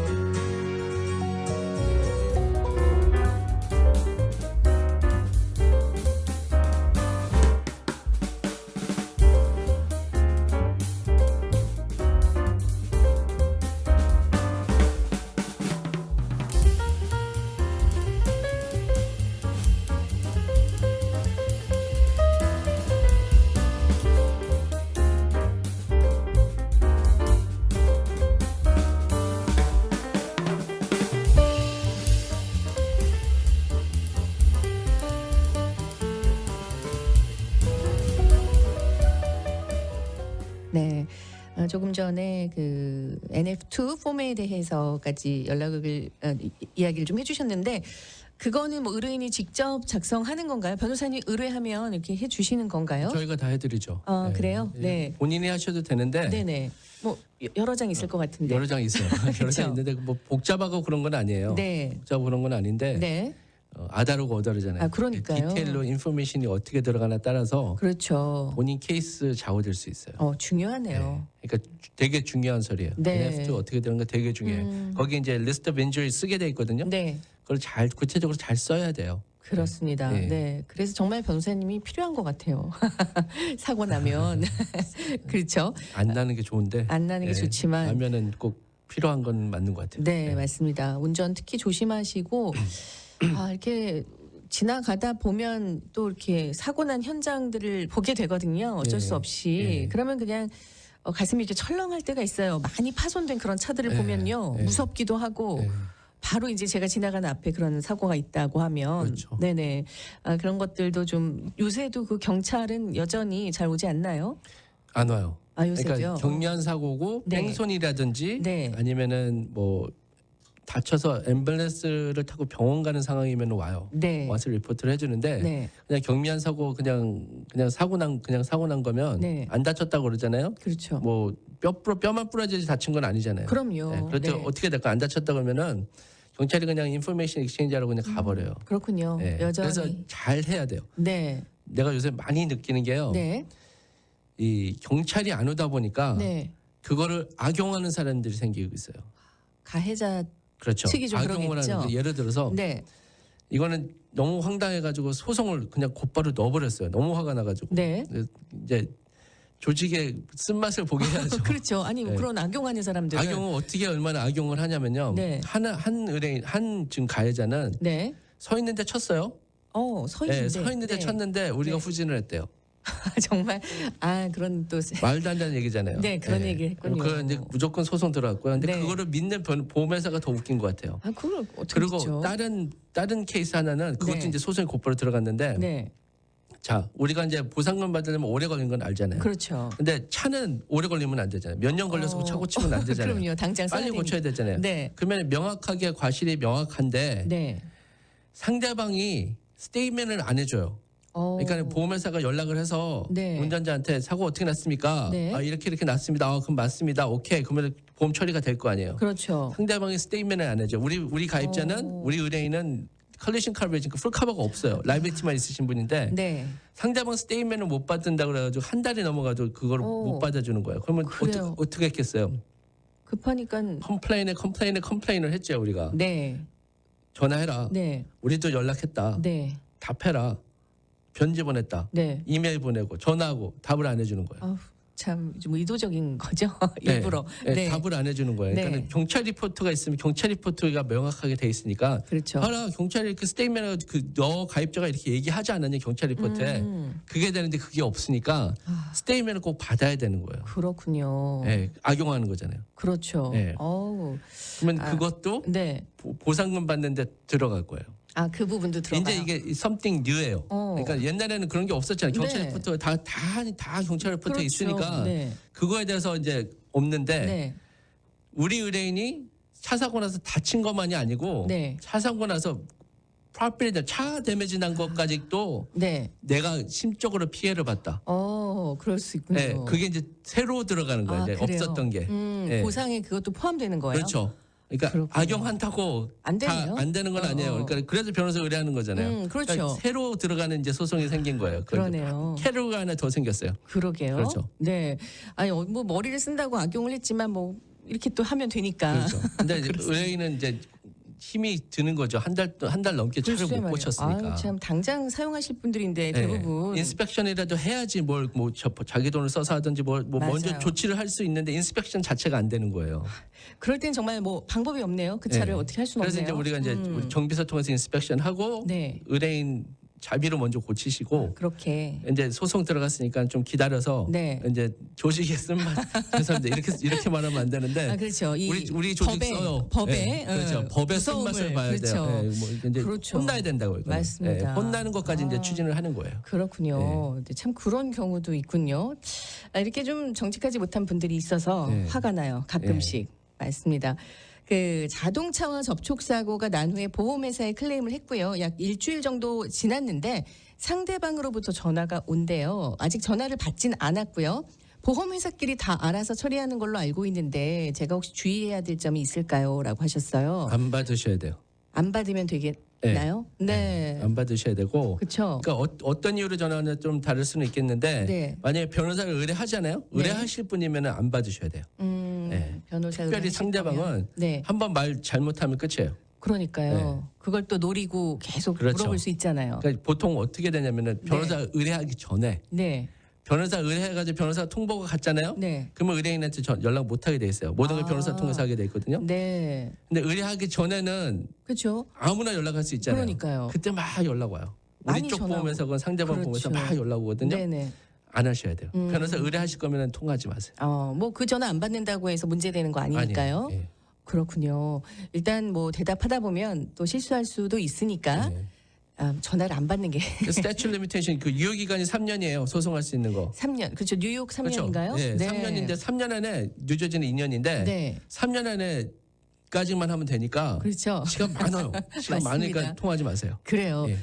네. 조금 전에 그 NF2 폼에 대해서까지 이야기를 좀 해주셨는데 그거는 뭐 의뢰인이 직접 작성하는 건가요? 변호사님 의뢰하면 이렇게 해주시는 건가요? 저희가 다 해드리죠. 그래요? 네. 본인이 하셔도 되는데 네네. 뭐 여러 장 있을 것 같은데. 여러 장 있어요. 여러 장 있는데 뭐 복잡하고 그런 건 아니에요. 네. 복잡하고 그런 건 아닌데 네. 아다르고 어다르잖아요. 그러니까요. 디테일로 인포메이션이 어떻게 들어가나 따라서 그렇죠. 본인 케이스 좌우될 수 있어요. 중요하네요. 그러니까 되게 중요한 소리예요. 네. NF2 어떻게 되는 거 되게 중요해요. 거기 이제 리스트 오브 인주리 쓰게 돼 있거든요. 네. 그걸 잘 구체적으로 잘 써야 돼요. 그렇습니다. 네. 네. 그래서 정말 변호사님이 필요한 것 같아요. 사고 나면. 그렇죠. 안 나는 게 좋은데. 안 나는 게 좋지만. 나면은 꼭 필요한 건 맞는 것 같아요. 네, 맞습니다. 운전 특히 조심하시고 이렇게 지나가다 보면 또 이렇게 사고 난 현장들을 보게 되거든요. 어쩔 수 없이. 그러면 그냥 가슴이 이렇게 철렁할 때가 있어요. 많이 파손된 그런 차들을 보면요. 무섭기도 하고 바로 이제 제가 지나가는 앞에 그런 사고가 있다고 하면 그렇죠. 네네. 그런 것들도 좀 요새도 그 경찰은 여전히 잘 오지 않나요? 안 와요. 요새도요? 그러니까 경미한 사고고 네. 뺑소니라든지 네. 아니면은 뭐 다쳐서 앰뷸런스를 타고 병원 가는 상황이면 와요. 네. 와서 리포트를 해주는데 네. 그냥 경미한 사고 그냥 사고 난 거면 네. 안 다쳤다고 그러잖아요. 그렇죠. 뭐 뼈만 부러지지 다친 건 아니잖아요. 그럼요. 네. 그런데 네. 어떻게 될까? 안 다쳤다고 그러면은 경찰이 그냥 인포메이션 익스체인지하러 그냥 가버려요. 그렇군요. 네. 여전히. 그래서 잘 해야 돼요. 네. 내가 요새 많이 느끼는 게요. 네. 이 경찰이 안 오다 보니까 네. 그거를 악용하는 사람들이 생기고 있어요. 가해자 그렇죠. 측이 좀 악용을 그러겠죠. 하는데 예를 들어서 네. 이거는 너무 황당해가지고 소송을 그냥 곧바로 넣어버렸어요. 너무 화가 나가지고. 네. 이제 조직의 쓴맛을 보게 해야죠. 그렇죠. 아니 네. 그런 악용하는 사람들은 악용을 어떻게 얼마나 악용을 하냐면요. 네. 한 지금 가해자는 네. 서 있는데 쳤어요. 서 있는데. 네, 서 있는데 네. 쳤는데 우리가 네. 후진을 했대요. 정말 그런 또 말도 안 되는 얘기잖아요. 네, 그런 얘기 했군요. 그 이제 무조건 소송 들어갔고요. 근데 네. 그거를 믿는 보험회사가 더 웃긴 것 같아요. 그걸 어떻게 그리고 믿죠? 다른 케이스 하나는 그것도 네. 이제 소송이 곧바로 들어갔는데 네. 자 우리가 이제 보상금 받으려면 오래 걸린 건 알잖아요. 그렇죠. 근데 차는 오래 걸리면 안 되잖아요. 몇 년 걸려서 차 고치면 안 되잖아요. 그럼요. 당장 빨리 고쳐야 되잖아요. 네. 그러면 명확하게 과실이 명확한데 네. 상대방이 스테이트멘을 안 해줘요. 그러니까 보험회사가 연락을 해서 네. 운전자한테 사고 어떻게 났습니까? 네. 이렇게 났습니다. 그럼 맞습니다. 오케이. 그러면 보험 처리가 될 거 아니에요. 그렇죠. 상대방이 스테이트멘을 안 해줘. 우리 가입자는 우리 의뢰인은 컬리션 커버리지, 풀 커버가 없어요. 라이abili티만 있으신 분인데 네. 상대방 스테이트멘을 못 받는다 그래가지고 한 달이 넘어가도 그걸 못 받아주는 거예요. 그러면 그래요. 어떻게 했겠어요? 급하니까 컴플레인을 했죠 우리가. 네. 전화해라. 네. 우리도 연락했다. 네. 답해라. 편지 보냈다. 네. 이메일 보내고 전화하고 답을 안 해주는 거예요. 참 좀 의도적인 거죠. 네. 일부러. 네. 답을 안 해주는 거예요. 네. 그러니까 경찰 리포트가 있으면 경찰 리포트가 명확하게 돼 있으니까. 그렇죠. 봐라 경찰이 그 스테이트మెం을 너 가입자가 이렇게 얘기하지 않았냐 경찰 리포트에 그게 되는데 그게 없으니까 스테이트멘을 꼭 받아야 되는 거예요. 그렇군요. 네. 악용하는 거잖아요. 그렇죠. 네. 그러면 그것도 네. 보상금 받는데 들어갈 거예요. 그 부분도 들어가요. 이제 이게 something new예요. 그러니까 옛날에는 그런 게 없었잖아요. 경찰 네. 리포트 다 경찰 리포트에 그렇죠. 있으니까 네. 그거에 대해서 이제 없는데 네. 우리 의뢰인이 차 사고 나서 다친 것만이 아니고 네. 차 사고 나서 프로퍼티 차 데미지 난 것까지도 네. 내가 심적으로 피해를 봤다. 그럴 수 있군요. 네, 그게 이제 새로 들어가는 거예요. 이제 그래요? 없었던 게. 네. 보상에 그것도 포함되는 거예요. 그렇죠. 그러니까 그렇군요. 악용한다고 안 되네요. 다 안 되는 건 아니에요. 그러니까 그래서 변호사 의뢰하는 거잖아요. 그렇죠. 그러니까 새로 들어가는 이제 소송이 생긴 거예요. 그러네요. 캐로가 하나 더 생겼어요. 그러게요. 그렇죠. 네. 아니 뭐 머리를 쓴다고 악용을 했지만 뭐 이렇게 또 하면 되니까. 그렇죠. 근데 이제 의뢰인은 이제 힘이 드는 거죠. 한 달 넘게 차를 글쎄 못 말이에요. 고쳤으니까. 참 당장 사용하실 분들인데 대부분 인스펙션이라도 해야지 뭘 뭐 자기 돈을 써서 하든지 뭐 먼저 맞아요. 조치를 할 수 있는데 인스펙션 자체가 안 되는 거예요. 그럴 땐 정말 뭐 방법이 없네요. 그 차를 네. 어떻게 할 수는 그래서 없네요. 이제 우리가 이제 우리 정비서 통해서 인스펙션 하고 네. 의뢰인 자비로 먼저 고치시고 그렇게. 이제 소송 들어갔으니까 좀 기다려서 네. 이제 조직의 쓴맛 죄송합니다 이렇게 말하면 안 되는데 그렇죠. 이 우리 조직 법에, 써요. 법에 네, 그렇죠. 법의 무서움을, 쓴맛을 봐야 그렇죠. 돼요. 네, 뭐 이제 그렇죠. 혼나야 된다고요. 이거는. 맞습니다. 혼나는 것까지 이제 추진을 하는 거예요. 그렇군요. 근데 참 그런 경우도 있군요. 이렇게 좀 정직하지 못한 분들이 있어서 네. 화가 나요. 가끔씩. 맞습니다. 그 자동차와 접촉 사고가 난 후에 보험회사에 클레임을 했고요. 약 일주일 정도 지났는데 상대방으로부터 전화가 온대요. 아직 전화를 받진 않았고요. 보험회사끼리 다 알아서 처리하는 걸로 알고 있는데 제가 혹시 주의해야 될 점이 있을까요? 라고 하셨어요. 안 받으셔야 돼요. 안 받으면 되겠나요? 네. 안 받으셔야 되고. 그렇죠. 그러니까 어떤 이유로 전화는 좀 다를 수는 있겠는데 네. 만약에 변호사를 의뢰하잖아요. 의뢰하실 분이면 안 받으셔야 돼요. 네. 변호사 특별히 의뢰하실 상대방은 거면. 네. 한 번 말 잘못하면 끝이에요. 그러니까요. 네. 그걸 또 노리고 계속 그렇죠. 물어볼 수 있잖아요. 그러니까 보통 어떻게 되냐면은 변호사 의뢰하기 전에 네. 변호사 의뢰해가지고 변호사 통보가 갔잖아요. 네. 그러면 의뢰인한테 연락 못 하게 돼 있어요. 모든 걸 변호사 통해서 하게 돼 있거든요. 네. 근데 의뢰하기 전에는 그렇죠. 아무나 연락할 수 있잖아요. 그러니까요. 그때 막 연락 와요. 우리 많이 쪽 전화하고. 보험에서건 상대방 그렇죠. 보험에서 막 연락 오거든요. 네네. 안 하셔야 돼요. 변호사 의뢰하실 거면 통화하지 마세요. 뭐 그 전화 안 받는다고 해서 문제되는 거 아니니까요. 아니에요. 예. 그렇군요. 일단 뭐 대답하다 보면 또 실수할 수도 있으니까 네. 전화를 안 받는 게 그 스태츄 리미테이션 그 유효 기간이 3년이에요. 소송할 수 있는 거. 3년. 그렇죠. 뉴욕 3년인가요? 그렇죠. 네, 3년인데 3년 안에 뉴저지는 2년인데 네. 3년 안에 10까지만 하면 되니까 그렇죠. 시간 많아요. 시간 맞습니다. 많으니까 통하지 마세요. 그래요. 예.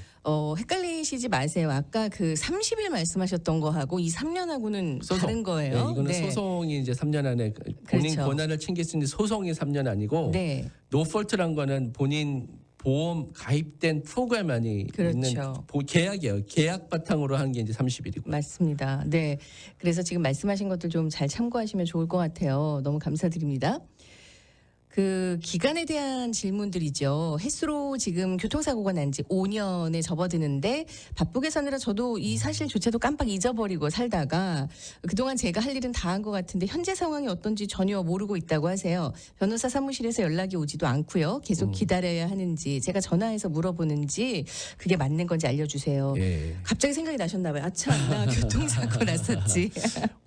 헷갈리시지 마세요. 아까 그 30일 말씀하셨던 거하고 이 3년하고는 소송. 다른 거예요. 네, 이거는 소송이 이제 3년 안에 본인 그렇죠. 권한을 챙길 수 있는 소송이 3년 아니고 네. 노폴트란 거는 본인 보험 가입된 프로그램만이 그렇죠. 있는 계약이에요. 계약 바탕으로 하는 게 이제 30일이고. 맞습니다. 네. 그래서 지금 말씀하신 것들 좀 잘 참고하시면 좋을 것 같아요. 너무 감사드립니다. 그 기간에 대한 질문들이죠. 햇수로 지금 교통사고가 난 지 5년에 접어드는데 바쁘게 사느라 저도 이 사실조차도 깜빡 잊어버리고 살다가 그동안 제가 할 일은 다 한 것 같은데 현재 상황이 어떤지 전혀 모르고 있다고 하세요. 변호사 사무실에서 연락이 오지도 않고요. 계속 기다려야 하는지 제가 전화해서 물어보는지 그게 맞는 건지 알려주세요. 예. 갑자기 생각이 나셨나 봐요. 아참 나 교통사고 났었지.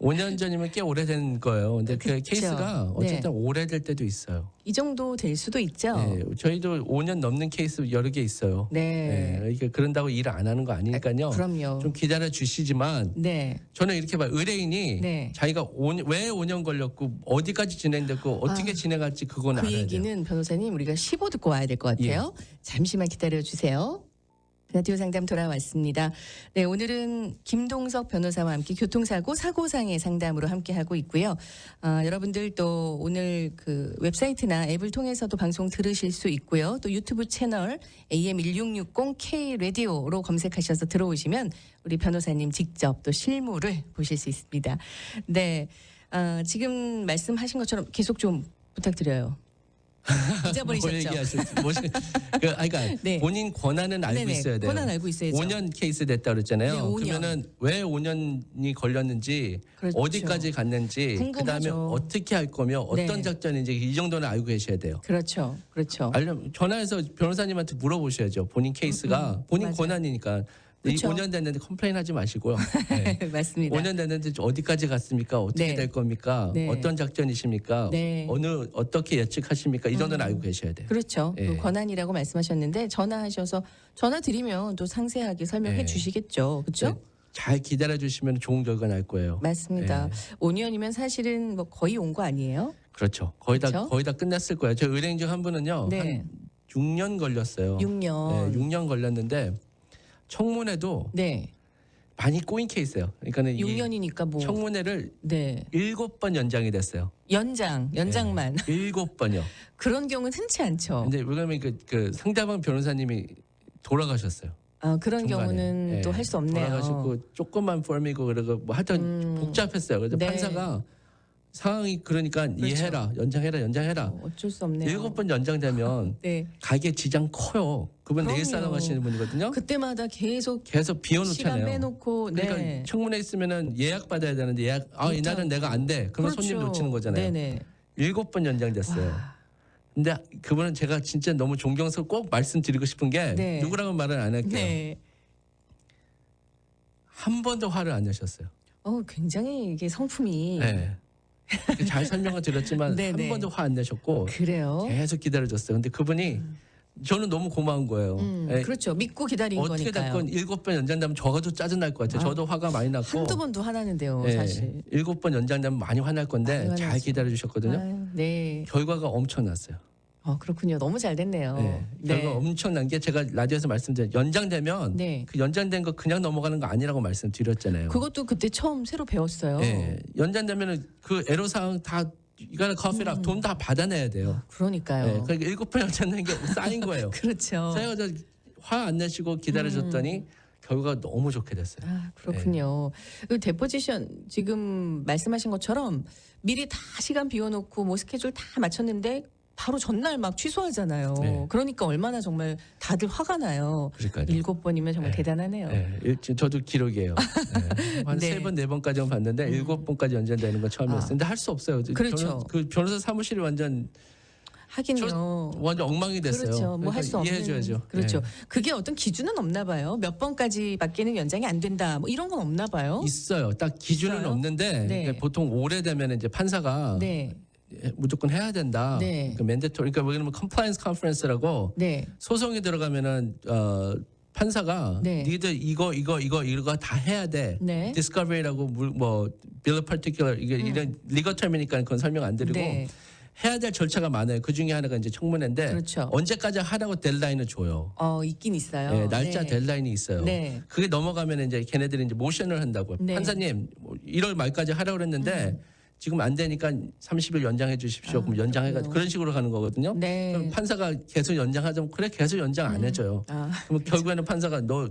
5년 전이면 꽤 오래된 거예요. 근데 그 그렇죠. 케이스가 어쨌든 오래될 때도 있어요. 이 정도 될 수도 있죠. 네, 저희도 5년 넘는 케이스 여러 개 있어요. 네. 이게 그런다고 일 안 하는 거 아니니까요. 그럼요. 좀 기다려 주시지만 네. 저는 이렇게 봐요. 의뢰인이 네. 자기가 왜 5년 걸렸고 어디까지 진행됐고 어떻게 진행할지 그건 그 알아야 돼요. 얘기는 변호사님 우리가 15 듣고 와야 될 것 같아요. 잠시만 기다려 주세요. 라디오 상담 돌아왔습니다. 네, 오늘은 김동석 변호사와 함께 교통사고 사고상의 상담으로 함께 하고 있고요. 여러분들 또 오늘 그 웹사이트나 앱을 통해서도 방송 들으실 수 있고요. 또 유튜브 채널 AM1660K 라디오로 검색하셔서 들어오시면 우리 변호사님 직접 또 실물을 보실 수 있습니다. 네, 지금 말씀하신 것처럼 계속 좀 부탁드려요. 잊어버리셨죠? 그러니까 네. 본인 권한은 알고 네네, 있어야 돼요. 권한 알고 있어야죠. 5년 케이스 됐다 그랬잖아요. 네, 5년. 그러면은 왜 5년이 걸렸는지 그렇죠. 어디까지 갔는지 궁금하죠. 그다음에 어떻게 할 거며 어떤 네. 작전인지 이 정도는 알고 계셔야 돼요. 그렇죠. 그렇죠. 전화해서 변호사님한테 물어보셔야죠. 본인 케이스가 본인 맞아요. 권한이니까. 그쵸. 5년 됐는데 컴플레인 하지 마시고요. 네. 맞습니다. 5년 됐는데 어디까지 갔습니까? 어떻게 네. 될 겁니까? 네. 어떤 작전이십니까? 네. 어떻게 예측하십니까? 이 정도는 알고 계셔야 돼요. 그렇죠. 예. 그 권한이라고 말씀하셨는데 전화하셔서 전화 드리면 또 상세하게 설명해 예. 주시겠죠. 그렇죠? 잘 기다려 주시면 좋은 결과 날 거예요. 맞습니다. 예. 5년이면 사실은 뭐 거의 온 거 아니에요? 그렇죠. 거의 그렇죠? 다 끝났을 거예요. 저 의뢰인 중 한 분은요. 네. 한 6년 걸렸어요. 6년. 네, 6년 걸렸는데 청문회도 네. 많이 꼬인 케이스예요. 그러니까는 6년이니까 뭐 청문회를 네. 7번 연장이 됐어요. 연장만. 7번이요. 그런 경우는 흔치 않죠. 근데 왜냐면 그 상대방 변호사님이 돌아가셨어요. 그런 중간에. 경우는 예. 또 할 수 없네요. 돌아가시고 조금만 펌이고 그러고 뭐 하여튼 복잡했어요. 그래서 네. 판사가 상황이 그러니까 이해해라, 연장해라. 어쩔 수 없네요. 7번 연장되면 네. 가게 지장 커요. 그분 내일 그럼요. 사람 하시는 분이거든요. 그때마다 계속 계속 시간 비워놓잖아요. 빼놓고 그러니까 네. 청문회 있으면은 예약 받아야 되는데 이날은 내가 안 돼. 그러면 그렇죠. 손님 놓치는 거잖아요. 네네. 7번 연장됐어요. 와. 근데 그분은 제가 진짜 너무 존경스럽고 꼭 말씀드리고 싶은 게 네. 누구랑은 말을 안 할게요. 네. 한 번도 화를 안 내셨어요. 굉장히 이게 성품이 네. 잘 설명을 드렸지만 네네. 한 번도 화 안 내셨고 그래요. 계속 기다려줬어요. 근데 그분이 저는 너무 고마운 거예요. 예, 그렇죠. 믿고 기다린 어떻게 거니까요. 됐건 7번 연장되면 저도 짜증날 것 같아요. 저도 화가 많이 났고 한두 번도 화나는데요, 예, 사실. 7번 연장되면 많이 화날 건데 많이 잘 화나죠. 기다려주셨거든요. 아유, 네. 결과가 엄청났어요. 그렇군요. 너무 잘 됐네요. 결과 엄청난 게 제가 라디오에서 말씀드린 연장되면 네. 그 연장된 거 그냥 넘어가는 거 아니라고 말씀드렸잖아요. 그것도 그때 처음 새로 배웠어요. 예, 연장되면은 그 애로사항 다 이거는 커피랑 돈 다 받아내야 돼요. 그러니까요. 예, 그러니까 7번 연장된 게 쌓인 거예요. 그렇죠. 제가 화 안 내시고 기다려줬더니 결과가 너무 좋게 됐어요. 그렇군요. 그 데포지션 지금 말씀하신 것처럼 미리 다 시간 비워놓고 뭐 스케줄 다 맞췄는데 바로 전날 막 취소하잖아요. 네. 그러니까 얼마나 정말 다들 화가 나요. 그러니까요. 7번이면 정말 네. 대단하네요. 저도 기록이에요. 한 네. 3번, 4번까지만 봤는데 7번까지 연장되는 건 처음이었어요. 근데 할 수 없어요. 그렇죠. 그 변호사 사무실이 완전 하긴요. 완전 엉망이 됐어요. 그렇죠. 뭐 할 수 없는. 이해해줘야죠. 그렇죠. 네. 그게 어떤 기준은 없나 봐요. 몇 번까지밖에는 연장이 안 된다. 뭐 이런 건 없나 봐요. 있어요. 딱 기준은 있어요? 없는데 네. 그러니까 보통 오래되면 이제 판사가 네. 무조건 해야 된다. 네. 그 맨데토리. 그러니까 뭐냐면 컴플라이언스 컨퍼런스라고 네. 소송이 들어가면은 판사가 네. 니들 이거 다 해야 돼. 네. 디스커버리라고 뭐 bill of particular 이게 이런 리거 term이니까 그건 설명 안 드리고 네. 해야 될 절차가 많아요. 그 중에 하나가 이제 청문회인데 그렇죠. 언제까지 하라고 델라인을 줘요. 있긴 있어요. 네, 날짜 네. 델라인이 있어요. 네. 그게 넘어가면 이제 걔네들이 이제 모션을 한다고. 네. 판사님 뭐 1월 말까지 하라고 그랬는데 지금 안 되니까 30일 연장해 주십시오. 그럼 연장해가지고 그런 식으로 가는 거거든요. 네. 그럼 판사가 계속 연장하자면 그래 계속 연장 안 해줘요. 그럼 결국에는 판사가 너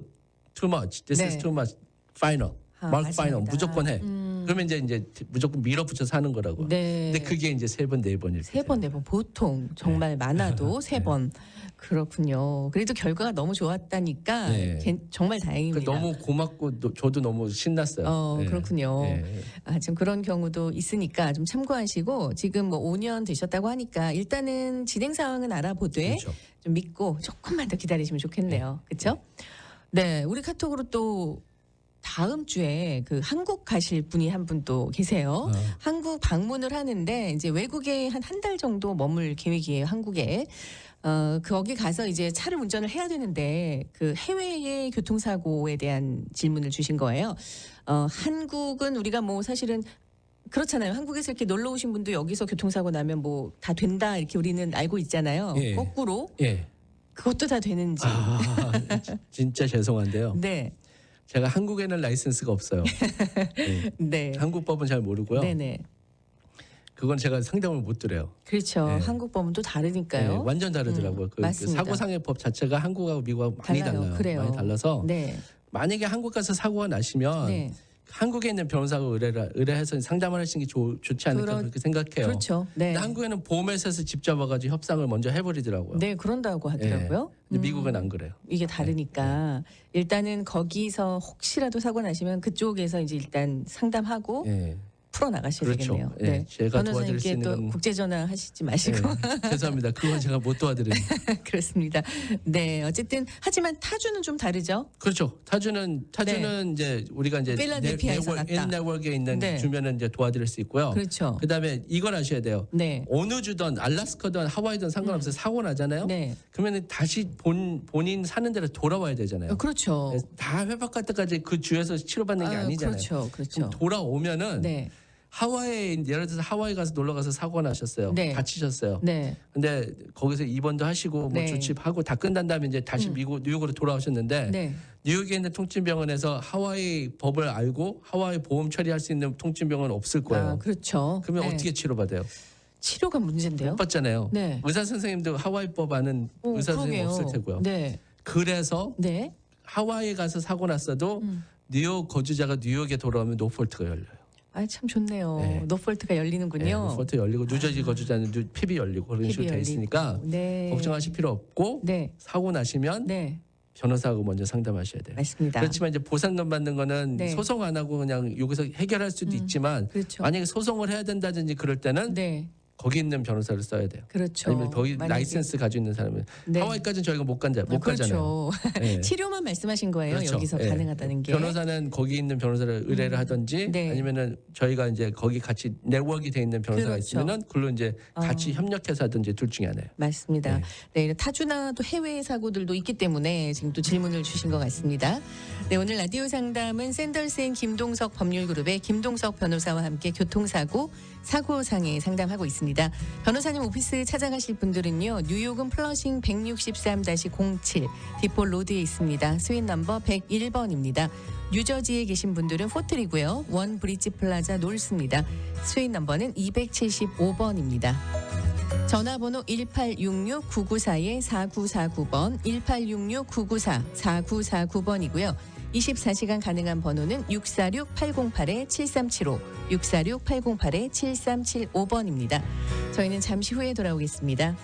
too much, this 네. is too much, final, mark final 맞습니다. 무조건 해. 그러면 이제 무조건 밀어붙여서 하는 거라고. 네. 근데 그게 이제 3번, 4번일 세 번, 네 번 보통 정말 많아도 세 번. 그렇군요. 그래도 결과가 너무 좋았다니까 네. 정말 다행입니다. 너무 고맙고 저도 너무 신났어요. 네. 그렇군요. 네. 지금 그런 경우도 있으니까 좀 참고하시고 지금 뭐 5년 되셨다고 하니까 일단은 진행 상황은 알아보되 그렇죠. 좀 믿고 조금만 더 기다리시면 좋겠네요. 그렇죠? 네, 우리 카톡으로 또 다음 주에 그 한국 가실 분이 한 분 또 계세요. 한국 방문을 하는데 이제 외국에 한 달 정도 머물 계획이에요. 한국에. 거기 가서 이제 차를 운전을 해야 되는데 그 해외의 교통사고에 대한 질문을 주신 거예요. 한국은 우리가 뭐 사실은 그렇잖아요. 한국에서 이렇게 놀러 오신 분도 여기서 교통사고 나면 뭐 다 된다 이렇게 우리는 알고 있잖아요. 예. 거꾸로 예. 그것도 다 되는지. 진짜 죄송한데요. 네. 제가 한국에는 라이센스가 없어요. 네. 네. 한국 법은 잘 모르고요. 네네. 그건 제가 상담을 못 드려요. 그렇죠. 네. 한국 법은 또 다르니까요. 네, 완전 다르더라고요. 그 맞습니다. 사고상해법 자체가 한국하고 미국하고 많이 달라요. 그래요. 많이 달라서 네. 만약에 한국 가서 사고가 나시면 네. 한국에 있는 변호사가 의뢰해서 상담을 하시는 게 좋지 않을까 그렇게 생각해요. 그렇죠. 네. 근데 한국에는 보험회사에서 직접 와가지고 협상을 먼저 해버리더라고요. 네, 그런다고 하더라고요. 근데 미국은 안 그래요. 이게 다르니까 일단은 거기서 혹시라도 사고 나시면 그쪽에서 이제 일단 상담하고 예. 풀어 나가셔야 그렇죠. 되겠네요. 예, 네. 제가 도와드릴 수 변호사님께 있는 또 건 국제 전화 하시지 마시고 예, 죄송합니다. 그건 제가 못 도와드립니다. 그렇습니다. 네, 어쨌든 하지만 타주는 좀 다르죠. 그렇죠. 타주는 이제 우리가 이제 필라델피아에서 났다. 네트워크에 있는 네. 주면은 이제 도와드릴 수 있고요. 그렇죠. 그다음에 이걸 아셔야 돼요. 네. 어느 주든 알래스카든 하와이든 상관없어요. 사고 나잖아요. 네. 그러면은 다시 본인 사는 데로 돌아와야 되잖아요. 그렇죠. 다 회복할 때까지 그 주에서 치료받는 게 아니잖아요. 그렇죠. 그렇죠. 그럼 돌아오면은 네. 하와이에 예를 들어서 하와이 가서 놀러 가서 사고가 나셨어요. 네. 다치셨어요. 네. 근데 거기서 입원도 하시고 뭐 네. 조치하고 다 끝난 다음에 이제 다시 뉴욕으로 돌아오셨는데 네. 뉴욕에 있는 통증병원에서 하와이 법을 알고 하와이 보험 처리할 수 있는 통증병원은 없을 거예요. 그렇죠. 그러면 네. 어떻게 치료받아요? 치료가 문제인데요. 못 받잖아요. 네. 의사 선생님도 하와이법 아는 의사 선생님 없을 테고요. 네. 그래서 네. 하와이에 가서 사고 났어도 뉴욕 거주자가 뉴욕에 돌아오면 노폴트가 열려요. 참 좋네요. 네. 노폴트가 열리는군요. 네, 노폴트 열리고 뉴저지 거주자는 핍이 열리고 그런 식으로 돼 있으니까 네. 걱정하실 필요 없고 네. 사고 나시면 네. 변호사하고 먼저 상담하셔야 돼요. 맞습니다. 그렇지만 이제 보상금 받는 거는 네. 소송 안 하고 그냥 여기서 해결할 수도 있지만 그렇죠. 만약에 소송을 해야 된다든지 그럴 때는 네. 거기 있는 변호사를 써야 돼요. 그렇죠. 아니면 거기 만약에- 라이센스 가지고 있는 사람은 네. 하와이까지는 저희가 못 가잖아요. 그렇죠. 네. 치료만 말씀하신 거예요. 그렇죠. 여기서 예. 가능하다는 게. 변호사는 거기 있는 변호사를 의뢰를 하든지 네. 아니면은 저희가 이제 거기 같이 네트워크가 돼 있는 변호사가 그렇죠. 있으면은 그걸로 이제 같이 협력해서 하든지 둘 중에 하나예요. 맞습니다. 네, 타주나 또 해외 사고들도 있기 때문에 지금 또 질문을 주신 것 같습니다. 네, 오늘 라디오 상담은 샌더스앤 김동석 법률그룹의 김동석 변호사와 함께 교통사고, 사고상해 상담하고 있습니다. 변호사님 오피스 찾아가실 분들은요. 뉴욕은 플러싱 163-07 디폴 로드에 있습니다. 스윗 넘버 101번입니다. 뉴저지에 계신 분들은 포틀이고요. 원 브릿지 플라자 놀스입니다. 스윗 넘버는 275번입니다. 전화번호 1866-994-4949번 1866-994-4949번이고요. 24시간 가능한 번호는 646-808-7375 646-808-7375번입니다. 저희는 잠시 후에 돌아오겠습니다.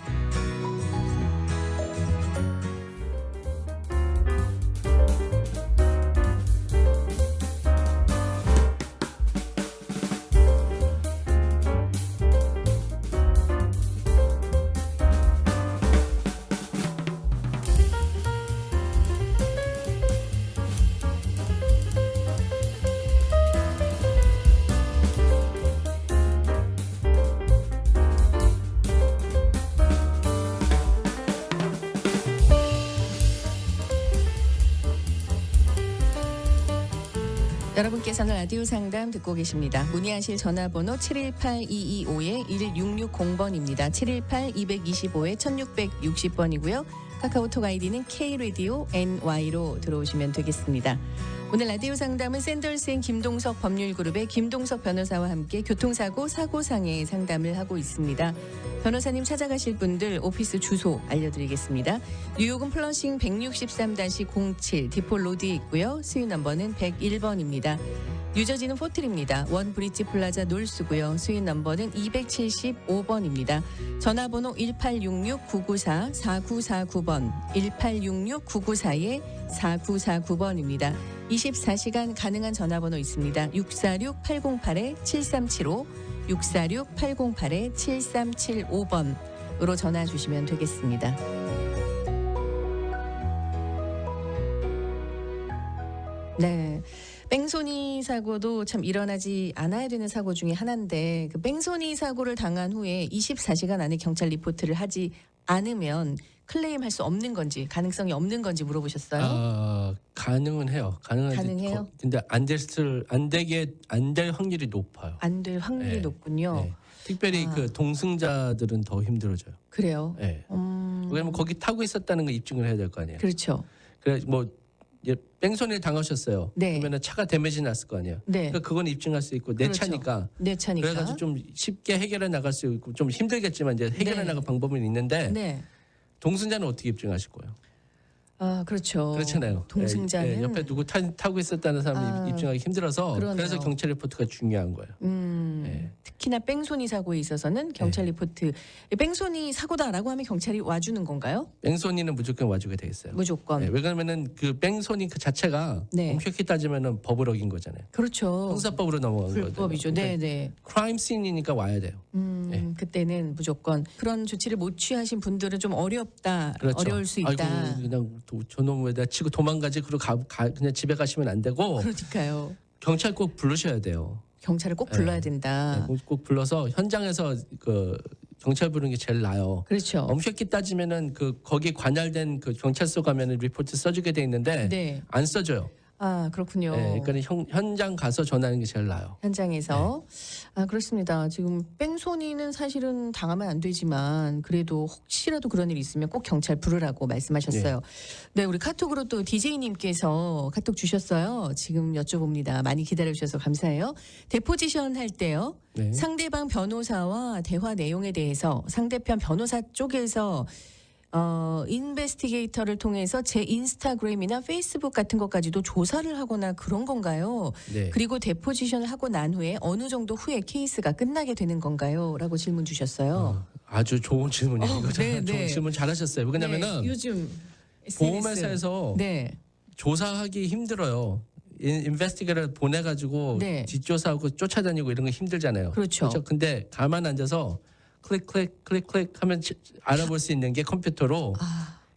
여러분께서는 라디오 상담 듣고 계십니다. 문의하실 전화번호 718-225-1660번입니다. 718-225-1660번이고요. 카카오톡 아이디는 K-Radio NY로 들어오시면 되겠습니다. 오늘 라디오 상담은 샌더스앤 김동석 법률그룹의 김동석 변호사와 함께 교통사고, 사고상해 상담을 하고 있습니다. 변호사님 찾아가실 분들 오피스 주소 알려드리겠습니다. 뉴욕은 플러싱 163-07 디폴 로드에 있고요. 수유 넘버는 101번입니다. 뉴저지는 포틀입니다. 원 브릿지 플라자 놀스고요. 수유 넘버는 275번입니다. 전화번호 1866-994-4949번 1866-994-4949번입니다. 24시간 가능한 전화번호 있습니다. 646-808-7375 646-808-7375번으로 전화 주시면 되겠습니다. 네. 뺑소니 사고도 참 일어나지 않아야 되는 사고 중에 하나인데 그 뺑소니 사고를 당한 후에 24시간 안에 경찰 리포트를 하지 않으면 클레임할 수 없는 건지 가능성이 없는 건지 물어보셨어요. 가능은 해요. 가능해요? 근데 안 될 확률이 높아요. 안 될 확률이 네. 높군요. 네. 특별히 그 동승자들은 더 힘들어져요. 그래요? 네. 왜냐면 거기 타고 있었다는 거 입증을 해야 될 거 아니에요. 그렇죠. 그래 뭐 뺑소니를 당하셨어요. 네. 그러면 차가 데미지 났을 거 아니에요. 네. 그러니까 그건 입증할 수 있고 내 그렇죠. 차니까. 내 차니까. 그래가지고 좀 쉽게 해결해 나갈 수 있고 좀 힘들겠지만 이제 해결해 네. 나갈 방법은 있는데 네. 동승자는 어떻게 입증하실 거예요? 아, 그렇죠. 그렇잖아요. 동승자는 예, 옆에 누구 타고 있었다는 사람이 입증하기 힘들어서 그러네요. 그래서 경찰 리포트가 중요한 거예요. 예. 특히나 뺑소니 사고에 있어서는 경찰 리포트 뺑소니 사고다라고 하면 경찰이 와주는 건가요? 뺑소니는 무조건 와주게 돼 있어요. 무조건. 예, 왜 그러면은 그 뺑소니 그 자체가 네. 엄격히 따지면은 법을 어긴 거잖아요. 그렇죠. 형사법으로 넘어간 거거든요. 불법이죠. 네, 네. 크라임 씬이니까 와야 돼요. 그때는 무조건 그런 조치를 못 취하신 분들은 좀 어렵다. 그렇죠. 어려울 수 있다. 아이고, 그냥 저놈 왜다 치고 도망가지 그러고 그냥 집에 가시면 안 되고 그러니까요. 경찰 꼭 부르셔야 돼요. 경찰을 꼭 불러야 된다. 네, 꼭 불러서 현장에서 그 경찰 부르는 게 제일 나아요. 그렇죠. 엄격히 따지면은 그 거기 관할된 그 경찰서 가면은 리포트 써주게 돼 있는데 네. 안 써줘요. 아, 그렇군요. 네, 그러니까 현장 가서 전하는 게 제일 나아요. 현장에서. 아, 그렇습니다. 지금 뺑소니는 사실은 당하면 안 되지만 그래도 혹시라도 그런 일이 있으면 꼭 경찰 부르라고 말씀하셨어요. 네, 우리 카톡으로 또 DJ님께서 카톡 주셨어요. 지금 여쭤봅니다. 많이 기다려주셔서 감사해요. 데포지션 할 때요. 네. 상대방 변호사와 대화 내용에 대해서 상대편 변호사 쪽에서 인베스티게이터를 통해서 제 인스타그램이나 페이스북 같은 것까지도 조사를 하거나 그런 건가요? 네. 그리고 데포지션을 하고 난 후에 어느 정도 후에 케이스가 끝나게 되는 건가요? 라고 질문 주셨어요. 아주 좋은 질문이에요. 네, 좋은 네. 질문 잘하셨어요. 왜냐면은 네, 요즘 SNS. 보험회사에서 네. 조사하기 힘들어요. 인베스티게이터를 보내가지고 네. 뒷조사하고 쫓아다니고 이런 거 힘들잖아요. 그렇죠. 근데 가만 앉아서 클릭 하면 알아볼 수 있는 게 컴퓨터로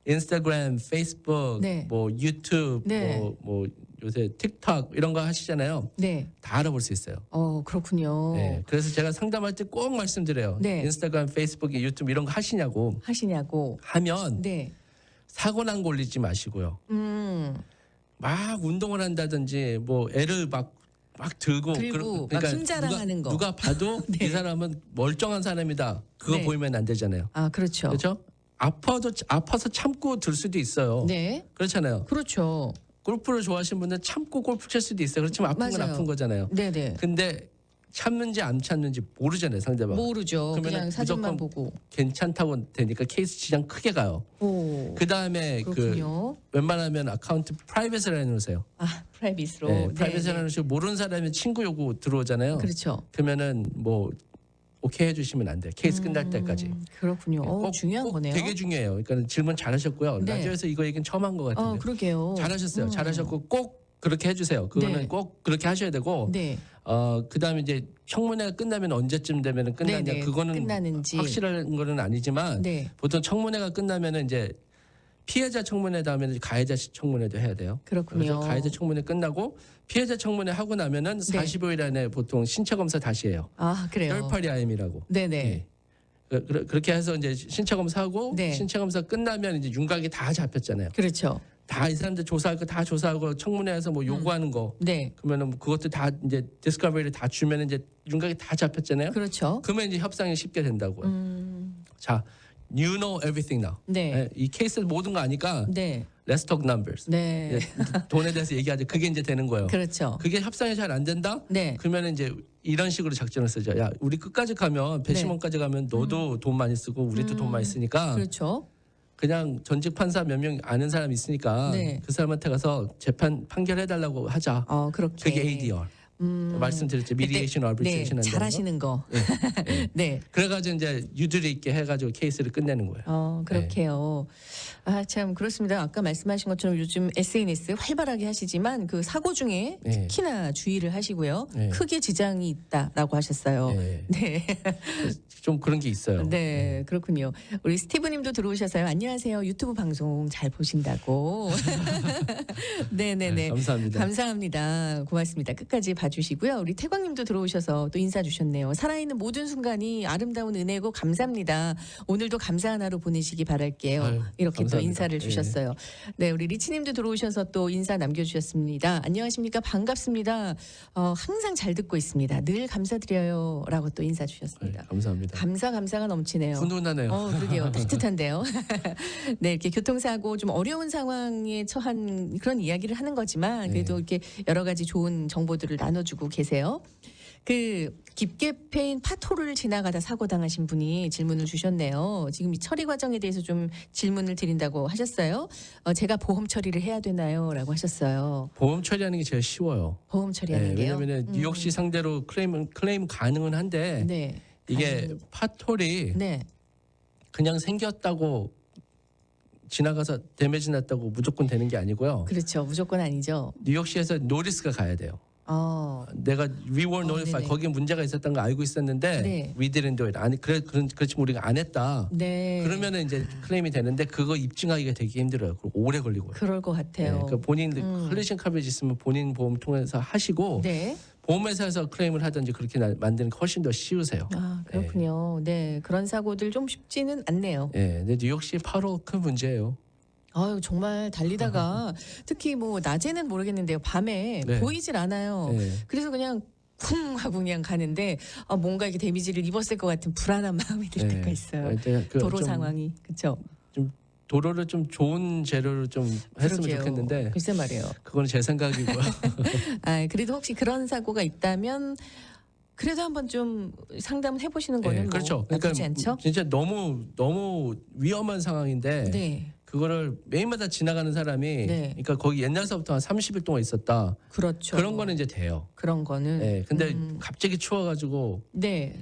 인스타그램, 페이스북, 네. 뭐 유튜브, 네. 뭐 요새 틱톡 이런 거 하시잖아요. 네. 다 알아볼 수 있어요. 그렇군요. 네. 그래서 제가 상담할 때 꼭 말씀드려요. 네. 인스타그램, 페이스북, 유튜브 이런 거 하시냐고 하시냐고. 하면 네. 사고 난 거 올리지 마시고요. 막 운동을 한다든지 뭐 애를 막 들고 막 힘자랑하는 거. 누가 봐도 네. 이 사람은 멀쩡한 사람이다. 그거 네. 보이면 안 되잖아요. 아, 그렇죠. 그렇죠? 아파서 참고 들 수도 있어요. 네. 그렇잖아요. 그렇죠. 골프를 좋아하시는 분은 참고 골프 칠 수도 있어요. 그렇지만 아픈 건 맞아요. 아픈 거잖아요. 네네. 근데 참는지 안 참는지 모르잖아요, 상대방. 모르죠. 그러면은 그냥 사진만 무조건 보고. 괜찮다고 되니까 케이스 지장 크게 가요. 오. 그 다음에 그렇군요. 웬만하면 아카운트 프라이빗을 해놓으세요. 아, 프라이빗으로. 네, 프라이빗을 해놓으시고 모르는 사람이 친구 요구 들어오잖아요. 그렇죠. 그러면은 뭐 오케이 해주시면 안 돼요. 케이스 끝날 때까지. 그렇군요. 중요한 거네요. 되게 중요해요. 그러니까 질문 잘하셨고요. 네. 라디오에서 이거 얘기는 처음 한 것 같은데. 그러게요. 잘하셨어요. 잘하셨고 꼭 그렇게 해주세요. 그거는 네. 꼭 그렇게 하셔야 되고. 네. 그다음에 이제 청문회가 끝나면 언제쯤 되면은 끝나냐. 네네. 그거는 끝나는지. 확실한 거는 아니지만 네. 보통 청문회가 끝나면은 이제 피해자 청문회 다음에는 가해자 청문회도 해야 돼요. 그렇군요. 그래서 가해자 청문회 끝나고 피해자 청문회 하고 나면은 45일 안에 보통 신체 검사 다시 해요. 아, 그래요. 혈파리 IM이라고. 네네. 예. 그렇게 해서 이제 신체 검사하고 네. 신체 검사 끝나면 이제 윤곽이 다 잡혔잖아요. 그렇죠. 다 이 사람들 조사할 거 다 조사하고 청문회에서 뭐 요구하는 거 네. 그러면은 뭐 그것도 다 이제 디스커버리를 다 주면은 이제 윤곽이 다 잡혔잖아요. 그렇죠. 그러면 이제 협상이 쉽게 된다고요. 자, you know everything now. 네. 예, 이 케이스 모든 거 아니까 네. let's talk numbers. 네. 예, 돈에 대해서 얘기하죠. 그게 이제 되는 거예요. 그렇죠. 그게 협상이 잘 안 된다? 네. 그러면 이제 이런 식으로 작전을 쓰죠. 야, 우리 끝까지 가면 배심원까지 가면 너도 돈 많이 쓰고 우리도 돈 많이 쓰니까 그렇죠. 그냥 전직 판사 몇 명 아는 사람 있으니까 네. 그 사람한테 가서 재판 판결해 달라고 하자. 그렇게. 그게 ADR. 말씀드렸죠. 미디에이션 아비트레이션 네, 한다는 잘하시는 거. 네. 그래가지고 이제 유두리 있게 해가지고 케이스를 끝내는 거예요. 그렇게요. 아, 참 그렇습니다. 아까 말씀하신 것처럼 요즘 SNS 활발하게 하시지만 그 사고 중에 네. 특히나 주의를 하시고요. 네. 크게 지장이 있다라고 하셨어요. 네. 네. 좀 그런 게 있어요. 네, 그렇군요. 우리 스티브님도 들어오셔서요. 안녕하세요. 유튜브 방송 잘 보신다고. 네네네. 네, 감사합니다. 감사합니다. 고맙습니다. 끝까지 봐주시고요. 우리 태광님도 들어오셔서 또 인사 주셨네요. 살아있는 모든 순간이 아름다운 은혜고 감사합니다. 오늘도 감사한 하루 보내시기 바랄게요. 아유, 이렇게 감사합니다. 또 인사를 주셨어요. 네, 우리 리치님도 들어오셔서 또 인사 남겨주셨습니다. 안녕하십니까? 반갑습니다. 항상 잘 듣고 있습니다. 늘 감사드려요라고 또 인사 주셨습니다. 네, 감사합니다. 감사가 넘치네요. 훈훈하네요. 그러게요. 따뜻한데요. 네, 이렇게 교통사고 좀 어려운 상황에 처한 그런 이야기를 하는 거지만 그래도 이렇게 여러 가지 좋은 정보들을 나눠주고 계세요. 그 깊게 패인 파토를 지나가다 사고 당하신 분이 질문을 주셨네요. 지금 이 처리 과정에 대해서 좀 질문을 드린다고 하셨어요. 제가 보험 처리를 해야 되나요?라고 하셨어요. 보험 처리하는 게 제일 쉬워요. 보험 처리하는 게요. 왜냐하면 뉴욕시 상대로 클레임 가능은 한데 네. 이게 파톨이 네. 그냥 생겼다고 지나가서 데미지 났다고 무조건 되는 게 아니고요. 그렇죠. 무조건 아니죠. 뉴욕시에서 노티스가 가야 돼요. 내가 we were notified 네네. 거기에 문제가 있었던 거 알고 있었는데 네. we didn't do it. 아니 그렇지만 우리가 안 했다. 네. 그러면은 이제 클레임이 되는데 그거 입증하기가 되게 힘들어요. 그리고 오래 걸리고요. 그럴 것 같아요. 그러니까 본인 컬리전 커버리지 있으면 본인 보험 통해서 하시고 네. 보험회사에서 클레임을 하든지 그렇게 만드는 게 훨씬 더 쉬우세요. 그렇군요. 네. 그런 사고들 좀 쉽지는 않네요. 근데 뉴욕시 8호 큰 문제예요. 정말 달리다가 특히 뭐 낮에는 모르겠는데요. 밤에 네. 보이질 않아요. 네. 그래서 그냥 쿵 하고 그냥 가는데 뭔가 이게 데미지를 입었을 것 같은 불안한 마음이 들 때가 있어요. 도로 상황이. 그렇죠. 좀 도로를 좀 좋은 재료로 좀 했으면 그러게요. 좋겠는데 글쎄 말이에요. 그건 제 생각이고요. 그래도 혹시 그런 사고가 있다면 그래도 한번 좀 상담을 해보시는 거는 그렇죠. 나쁘지 않죠? 진짜 너무 위험한 상황인데 네. 그거를 매일마다 지나가는 사람이 그러니까 거기 옛날서부터 한 30일 동안 있었다. 그렇죠. 그런 거는 이제 돼요. 그런 거는. 근데 갑자기 추워가지고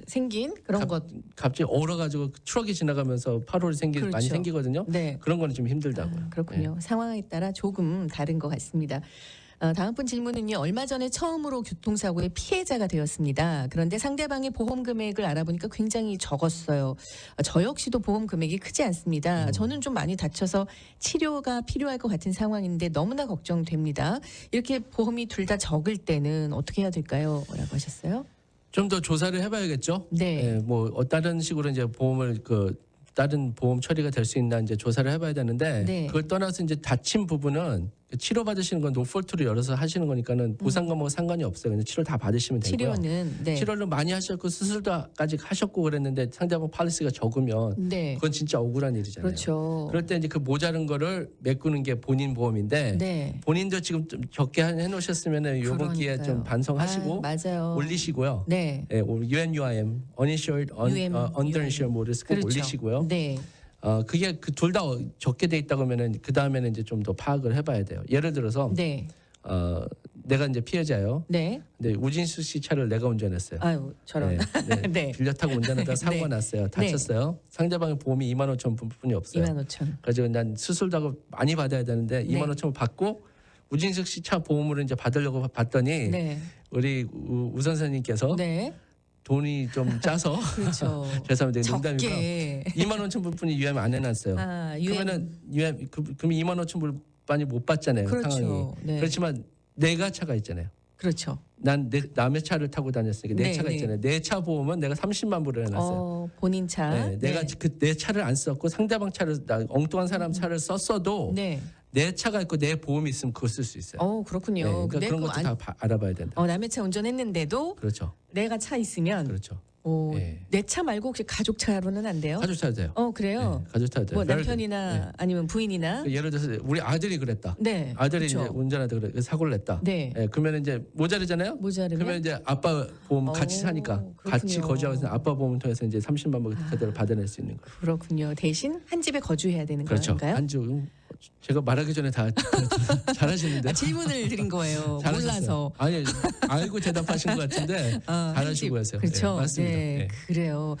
생긴 그런 것. 갑자기 얼어가지고 트럭이 지나가면서 8월이 그렇죠. 많이 생기거든요. 네. 그런 거는 좀 힘들다고요. 그렇군요. 상황에 따라 조금 다른 것 같습니다. 다음 분 질문은요. 얼마 전에 처음으로 교통사고의 피해자가 되었습니다. 그런데 상대방의 보험 금액을 알아보니까 굉장히 적었어요. 저 역시도 보험 금액이 크지 않습니다. 저는 좀 많이 다쳐서 치료가 필요할 것 같은 상황인데 너무나 걱정됩니다. 이렇게 보험이 둘 다 적을 때는 어떻게 해야 될까요? 라고 하셨어요. 좀 더 조사를 해봐야겠죠. 네. 다른 식으로 이제 보험을 다른 보험 처리가 될 수 있나 이제 조사를 해봐야 되는데 그걸 떠나서 이제 다친 부분은 치료 받으시는 건 노폴트로 열어서 하시는 거니까는 보상과 뭐 상관이 없어요. 그냥 치료 다 받으시면 되고요. 치료는 치료를 많이 하셨고 수술도까지 하셨고 그랬는데 상대방 팔리스가 적으면 그건 진짜 억울한 일이잖아요. 그렇죠. 그럴 때 이제 그 모자른 거를 메꾸는 게 본인 보험인데 본인도 지금 좀 적게 해놓으셨으면은 이번 기회에 좀 반성하시고 맞아요. 올리시고요. UNUIM, uninsured, underinsured 모드에서 꼭 올리시고요. 그게 그 둘 다 적게 돼 있다고 하면은 그 다음에는 이제 좀 더 파악을 해봐야 돼요. 예를 들어서 내가 이제 피해자예요. 근데 우진수 씨 차를 내가 운전했어요. 아유, 저런. 빌려 타고 운전하다가 사고가 났어요. 다쳤어요. 상대방의 보험이 25,000뿐이 없어요. 25,000. 그래서 난 수술도 하고 많이 받아야 되는데 25,000을 받고 우진숙 씨 차 보험으로 이제 받으려고 봤더니 우리 우 선생님께서 돈이 좀 짜서 그렇죠. 죄송합니다. 농담이고요. 25,000불뿐이 유엠 안 해놨어요. 그러면은 유엠 그럼 25,000불만이 못 받잖아요. 상황이. 그렇지만 내가 차가 있잖아요. 그렇죠. 난 남의 차를 타고 다녔으니까 내 차가 있잖아요. 내 차 보험은 내가 30만 불을 해놨어요. 본인 차. 내가 내 차를 안 썼고 상대방 차를 엉뚱한 사람 차를 썼어도 내 차가 있고 내 보험이 있으면 그거 쓸 수 있어요. 그렇군요. 네, 그러니까 내 그런 거 것도 다 알아봐야 된다. 남의 차 운전했는데도 그렇죠. 내가 차 있으면 그렇죠. 네. 내 차 말고 혹시 가족 차로는 안 돼요? 가족 차도 돼요. 그래요? 네, 가족 차도 돼요. 뭐 남편이나 아니면 부인이나 예를 들어서 우리 아들이 그랬다. 네. 아들이 그쵸. 이제 운전하다 그래 사고를 냈다. 네. 그러면 이제 모자르잖아요. 모자르면 그러면 이제 아빠 보험 같이 사니까 그렇군요. 같이 거주하고 있으면 아빠 보험을 통해서 이제 30만 원 그대로 받아낼 수 있는 거예요. 그렇군요. 대신 한 집에 거주해야 되는 그렇죠. 건가요? 한주 제가 말하기 전에 다 잘하시는데. 질문을 드린 거예요. 잘하셨어요. 몰라서. 아니 알고 대답하신 것 같은데 잘하시고 하세요. 그렇죠. 네, 맞습니다. 네, 네. 그래요.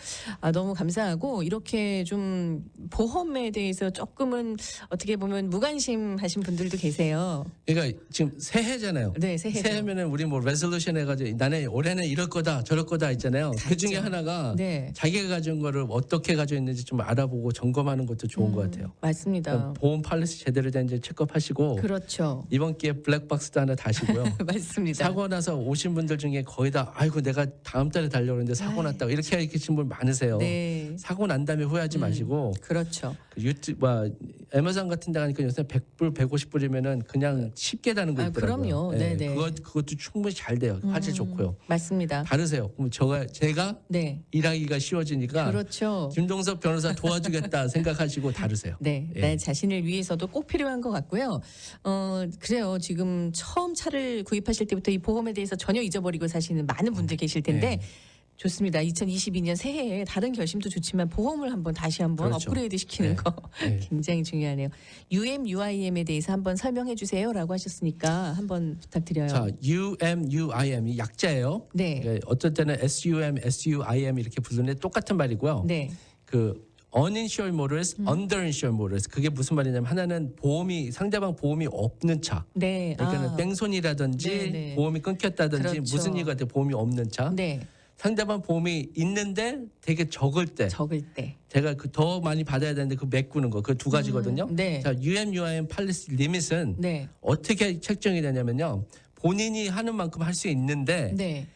너무 감사하고 이렇게 좀 보험에 대해서 조금은 어떻게 보면 무관심하신 분들도 계세요. 그러니까 지금 새해잖아요. 네, 새해죠. 새해면은 우리 뭐 레졸루션 해가지고 나는 올해는 이럴 거다 저럴 거다 있잖아요. 그 중에 있죠. 하나가 네. 자기가 가진 거를 어떻게 가지고 있는지 좀 알아보고 점검하는 것도 좋은 것 같아요. 맞습니다. 그러니까 보험 팔리시 제대로 된지 체크업하시고 그렇죠. 이번 기회에 블랙박스도 하나 다시고요. 맞습니다. 사고 나서 오신 분들 중에 거의 다 아이고 내가 다음 달에 달려오는데 사고 났다고 이렇게 얘기하신 분 많으세요. 네. 사고 난 다음에 후회하지 마시고 그렇죠. 그 유튜브 애마존 같은 데 가니까 요새 100불 150불이면은 그냥 쉽게 다는 거 있더라고요. 그럼요. 네네. 그것도 충분히 잘 돼요. 화질 좋고요. 맞습니다. 다르세요. 그럼 제가 네. 일하기가 쉬워지니까 그렇죠. 김동섭 변호사 도와주겠다 생각하시고 다르세요. 네, 예. 나 자신을 위해서도 꼭 필요한 것 같고요. 그래요. 지금 처음 차를 구입하실 때부터 이 보험에 대해서 전혀 잊어버리고 사시는 많은 분들 계실 텐데 네. 좋습니다. 2022년 새해에 다른 결심도 좋지만 보험을 한번 다시 한번 그렇죠. 업그레이드 시키는 네. 거 네. 굉장히 중요하네요. UMUIM에 대해서 한번 설명해 주세요라고 하셨으니까 한번 부탁드려요. 자, UMUIM이 약자예요. 네. 그러니까 어떨 때는 SUM, SUIM 이렇게 부르는데 똑같은 말이고요. 네. 그 uninsured motorist, underinsured motorist 그게 무슨 말이냐면 하나는 상대방 보험이 없는 차. 네. 그러니까 뺑소니라든지 네, 네. 보험이 끊겼다든지 그렇죠. 무슨 이유가 돼 보험이 없는 차. 네. 상대방 보험이 있는데 되게 적을 때 적을 때. 제가 더 많이 받아야 되는데 그 메꾸는 거 그 두 가지거든요. 네. 자, UMUIM 팔리시 리밋은 네. 어떻게 책정이 되냐면요. 본인이 하는 만큼 할 수 있는데 네.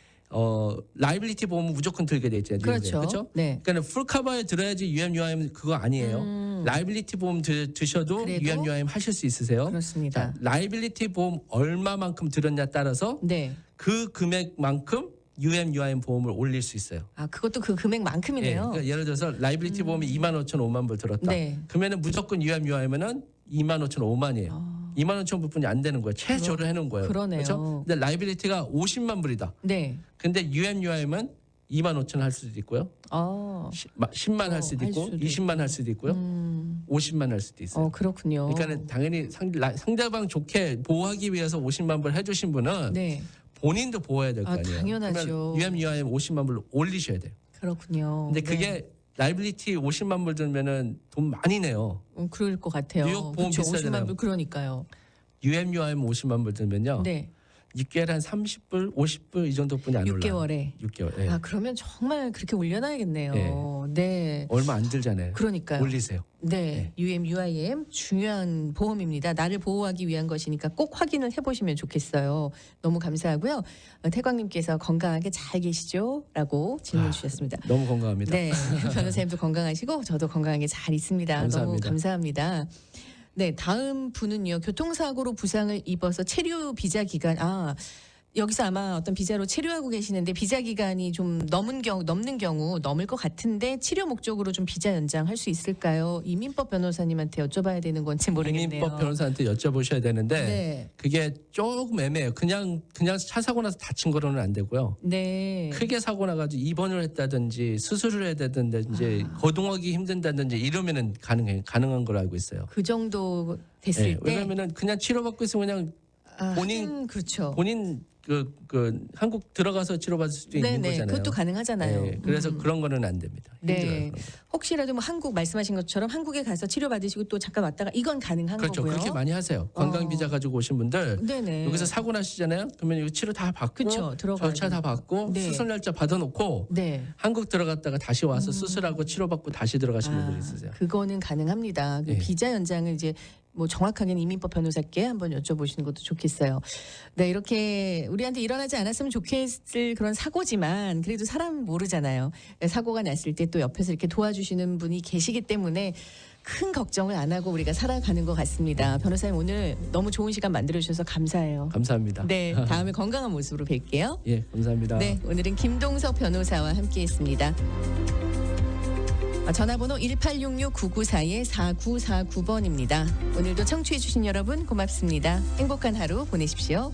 라이빌리티 보험은 무조건 들게 돼 있잖아요. 그렇죠. 그렇죠? 네. 그러니까 풀 커버에 들어야지 UMUIM 그거 아니에요. 라이빌리티 보험 드셔도 그래도? UMUIM 하실 수 있으세요. 그렇습니다. 자, 라이빌리티 보험 얼마만큼 들었냐 따라서 네. 그 금액만큼 UMUIM 보험을 올릴 수 있어요. 그것도 그 금액만큼이네요. 그러니까 예를 들어서 라이빌리티 보험이 25,000, 5만 불 들었다. 네. 그러면은 무조건 UMUIM은 25,000, 5만이에요. 25,000 불뿐이 안 되는 거예요. 최저로 해놓은 거예요. 그러네요. 그렇죠? 근데 라이빌리티가 50만 불이다. 네. 근데 UMUIM은 25,000 할 수도 있고요. 10만 할 수도 할 있고, 수도 20만 할 수도 있고요. 50만 할 수도 있어요. 그렇군요. 그러니까는 당연히 상대방 좋게 보호하기 위해서 50만 불 해주신 분은 네. 본인도 보호해야 될 거 아니에요. 당연하죠. 그러면 UMUIM 50만 불 올리셔야 돼요. 그렇군요. 근데 네. 그게 라이빌리티 50만 불 들면은 돈 많이 내요. 그럴 것 같아요. 뉴욕 보험 그렇죠. 비싸잖아요. 50만 불 그러니까요. UMUIM 50만 불 들면요. 네. 6개월에 한 30불, 50불 이 정도뿐이 안 올라요. 6개월에. 6개월. 예. 그러면 정말 그렇게 올려놔야겠네요. 네. 얼마 안 들잖아요. 그러니까요. 올리세요. 네. UMUIM 중요한 보험입니다. 나를 보호하기 위한 것이니까 꼭 확인을 해보시면 좋겠어요. 너무 감사하고요. 태광님께서 건강하게 잘 계시죠? 라고 질문 주셨습니다. 너무 건강합니다. 네. 변호사님도 건강하시고 저도 건강하게 잘 있습니다. 너무 감사합니다. 감사합니다. 네, 다음 분은요. 교통사고로 부상을 입어서 체류 비자 기간 여기서 아마 어떤 비자로 체류하고 계시는데 비자 기간이 좀 넘는 경우 넘을 것 같은데 치료 목적으로 좀 비자 연장할 수 있을까요? 이민법 변호사님한테 여쭤봐야 되는 건지 모르겠네요. 이민법 변호사한테 여쭤보셔야 되는데 네. 그게 조금 애매해요. 그냥 차 사고 나서 다친 거로는 안 되고요. 네. 크게 사고 나가지고 입원을 했다든지 수술을 해야 되든지 거동하기 힘든다든지 이러면은 가능한 걸로 알고 있어요. 그 정도 됐을 네, 때 왜냐면은 그냥 치료받고 있으면 그냥 그렇죠. 본인 한국 들어가서 치료받을 수도 있는 네네. 거잖아요. 그것도 가능하잖아요. 네, 그래서 그런 거는 안 됩니다. 힘들어요. 네. 그런 거. 혹시라도 뭐 한국 말씀하신 것처럼 한국에 가서 치료 받으시고 또 잠깐 왔다가 이건 가능한 그렇죠. 거고요. 그렇게 많이 하세요. 관광 비자 가지고 오신 분들 네네. 여기서 사고 나시잖아요. 그러면 이거 치료 다 받고 그쵸, 들어가야 절차 다 받고 네. 수술 날짜 받아놓고 네. 한국 들어갔다가 다시 와서 수술하고 치료받고 다시 들어가시는 분들이 있으세요. 그거는 가능합니다. 그 네. 비자 연장을 이제 뭐 정확하게는 이민법 변호사께 한번 여쭤보시는 것도 좋겠어요. 네, 이렇게 우리한테 일어나지 않았으면 좋겠을 그런 사고지만 그래도 사람 모르잖아요. 사고가 났을 때 또 옆에서 이렇게 도와주시는 분이 계시기 때문에 큰 걱정을 안 하고 우리가 살아가는 것 같습니다. 변호사님 오늘 너무 좋은 시간 만들어 주셔서 감사해요. 감사합니다. 네, 다음에 건강한 모습으로 뵐게요. 예, 감사합니다. 네, 오늘은 김동석 변호사와 함께했습니다. 전화번호 1866-9942-4949번입니다. 오늘도 청취해 주신 여러분 고맙습니다. 행복한 하루 보내십시오.